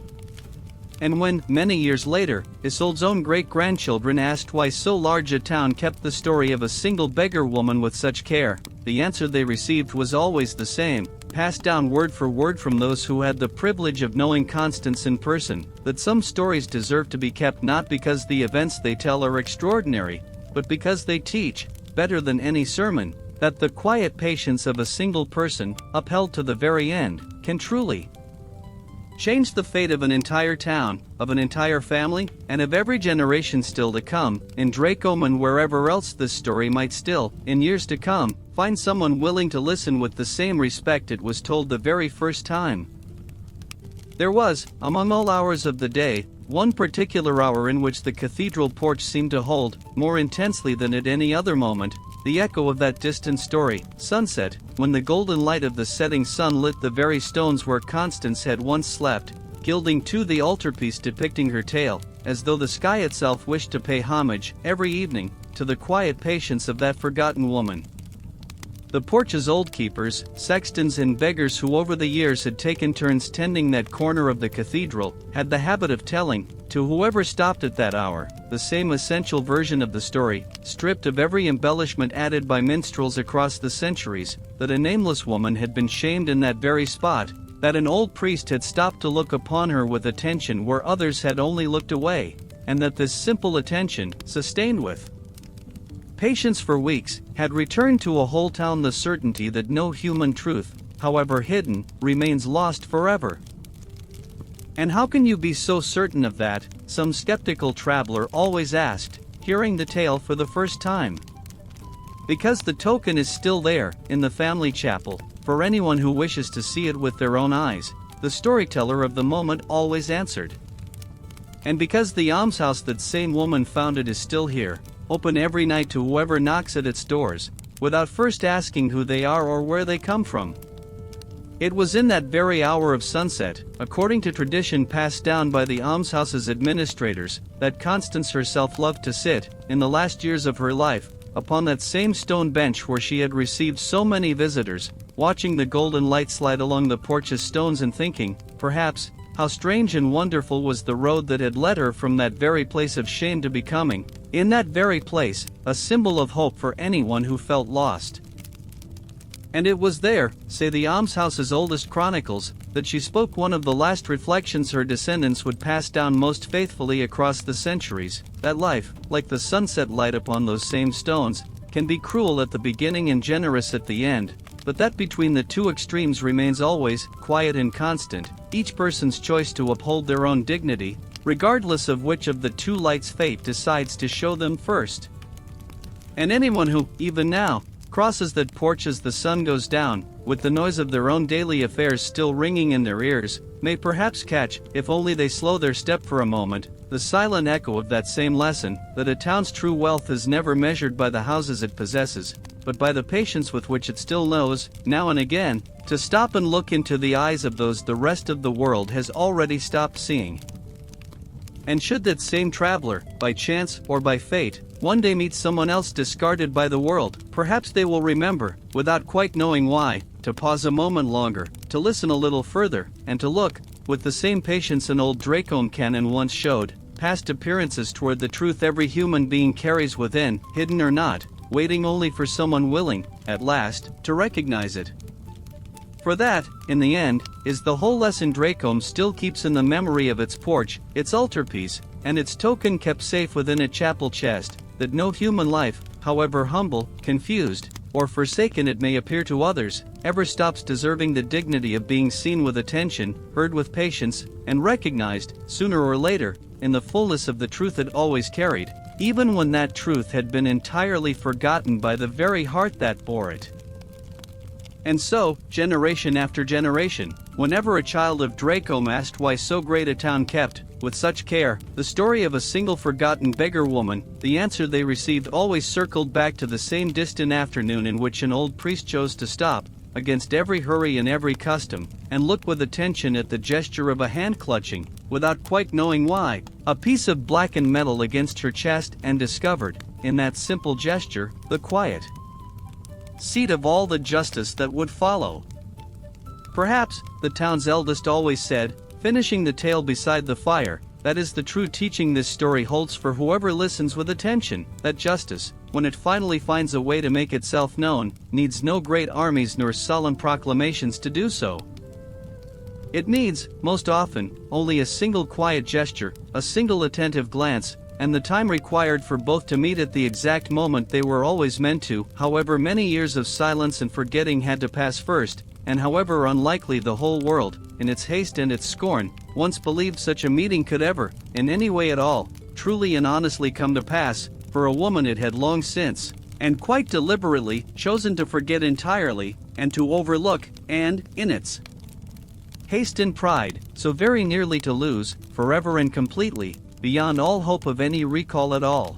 And when, many years later, Isolde's own great-grandchildren asked why so large a town kept the story of a single beggar woman with such care, the answer they received was always the same, passed down word for word from those who had the privilege of knowing Constance in person, that some stories deserve to be kept not because the events they tell are extraordinary, but because they teach, better than any sermon, that the quiet patience of a single person, upheld to the very end, can truly change the fate of an entire town, of an entire family, and of every generation still to come, in Dracombe and wherever else this story might still, in years to come, find someone willing to listen with the same respect it was told the very first time. There was, among all hours of the day, one particular hour in which the cathedral porch seemed to hold, more intensely than at any other moment, the echo of that distant story, sunset, when the golden light of the setting sun lit the very stones where Constance had once slept, gilding too the altarpiece depicting her tale, as though the sky itself wished to pay homage, every evening, to the quiet patience of that forgotten woman. The porch's old keepers, sextons and beggars who over the years had taken turns tending that corner of the cathedral, had the habit of telling, to whoever stopped at that hour, the same essential version of the story, stripped of every embellishment added by minstrels across the centuries, that a nameless woman had been shamed in that very spot, that an old priest had stopped to look upon her with attention where others had only looked away, and that this simple attention, sustained with patience for weeks, had returned to a whole town the certainty that no human truth, however hidden, remains lost forever. And how can you be so certain of that? Some skeptical traveler always asked, hearing the tale for the first time. Because the token is still there, in the family chapel, for anyone who wishes to see it with their own eyes, the storyteller of the moment always answered. And because the almshouse that same woman founded is still here, open every night to whoever knocks at its doors, without first asking who they are or where they come from. It was in that very hour of sunset, according to tradition passed down by the almshouse's administrators, that Constance herself loved to sit, in the last years of her life, upon that same stone bench where she had received so many visitors, watching the golden light slide along the porch's stones and thinking, perhaps, how strange and wonderful was the road that had led her from that very place of shame to becoming, in that very place, a symbol of hope for anyone who felt lost. And it was there, say the almshouse's oldest chronicles, that she spoke one of the last reflections her descendants would pass down most faithfully across the centuries, that life, like the sunset light upon those same stones, can be cruel at the beginning and generous at the end, but that between the two extremes remains always quiet and constant, each person's choice to uphold their own dignity, regardless of which of the two lights fate decides to show them first. And anyone who, even now, crosses that porch as the sun goes down, with the noise of their own daily affairs still ringing in their ears, may perhaps catch, if only they slow their step for a moment, the silent echo of that same lesson, that a town's true wealth is never measured by the houses it possesses, but by the patience with which it still knows, now and again, to stop and look into the eyes of those the rest of the world has already stopped seeing. And should that same traveler, by chance or by fate, one day meet someone else discarded by the world, perhaps they will remember, without quite knowing why, to pause a moment longer, to listen a little further, and to look, with the same patience an old Dracon canon once showed, past appearances toward the truth every human being carries within, hidden or not, waiting only for someone willing, at last, to recognize it. For that, in the end, is the whole lesson Dracom still keeps in the memory of its porch, its altarpiece, and its token kept safe within a chapel chest, that no human life, however humble, confused, or forsaken it may appear to others, ever stops deserving the dignity of being seen with attention, heard with patience, and recognized, sooner or later, in the fullness of the truth it always carried, even when that truth had been entirely forgotten by the very heart that bore it. And so, generation after generation, whenever a child of Dracom asked why so great a town kept, with such care, the story of a single forgotten beggar woman, the answer they received always circled back to the same distant afternoon in which an old priest chose to stop, against every hurry and every custom, and look with attention at the gesture of a hand clutching, without quite knowing why, a piece of blackened metal against her chest and discovered, in that simple gesture, the quiet seat of all the justice that would follow. Perhaps, the town's eldest always said, finishing the tale beside the fire, that is the true teaching this story holds for whoever listens with attention, that justice, when it finally finds a way to make itself known, needs no great armies nor solemn proclamations to do so. It needs, most often, only a single quiet gesture, a single attentive glance, and the time required for both to meet at the exact moment they were always meant to, however many years of silence and forgetting had to pass first, and however unlikely the whole world, in its haste and its scorn, once believed such a meeting could ever, in any way at all, truly and honestly come to pass, for a woman it had long since, and quite deliberately, chosen to forget entirely, and to overlook, and, in its haste and pride, so very nearly to lose, forever and completely, beyond all hope of any recall at all.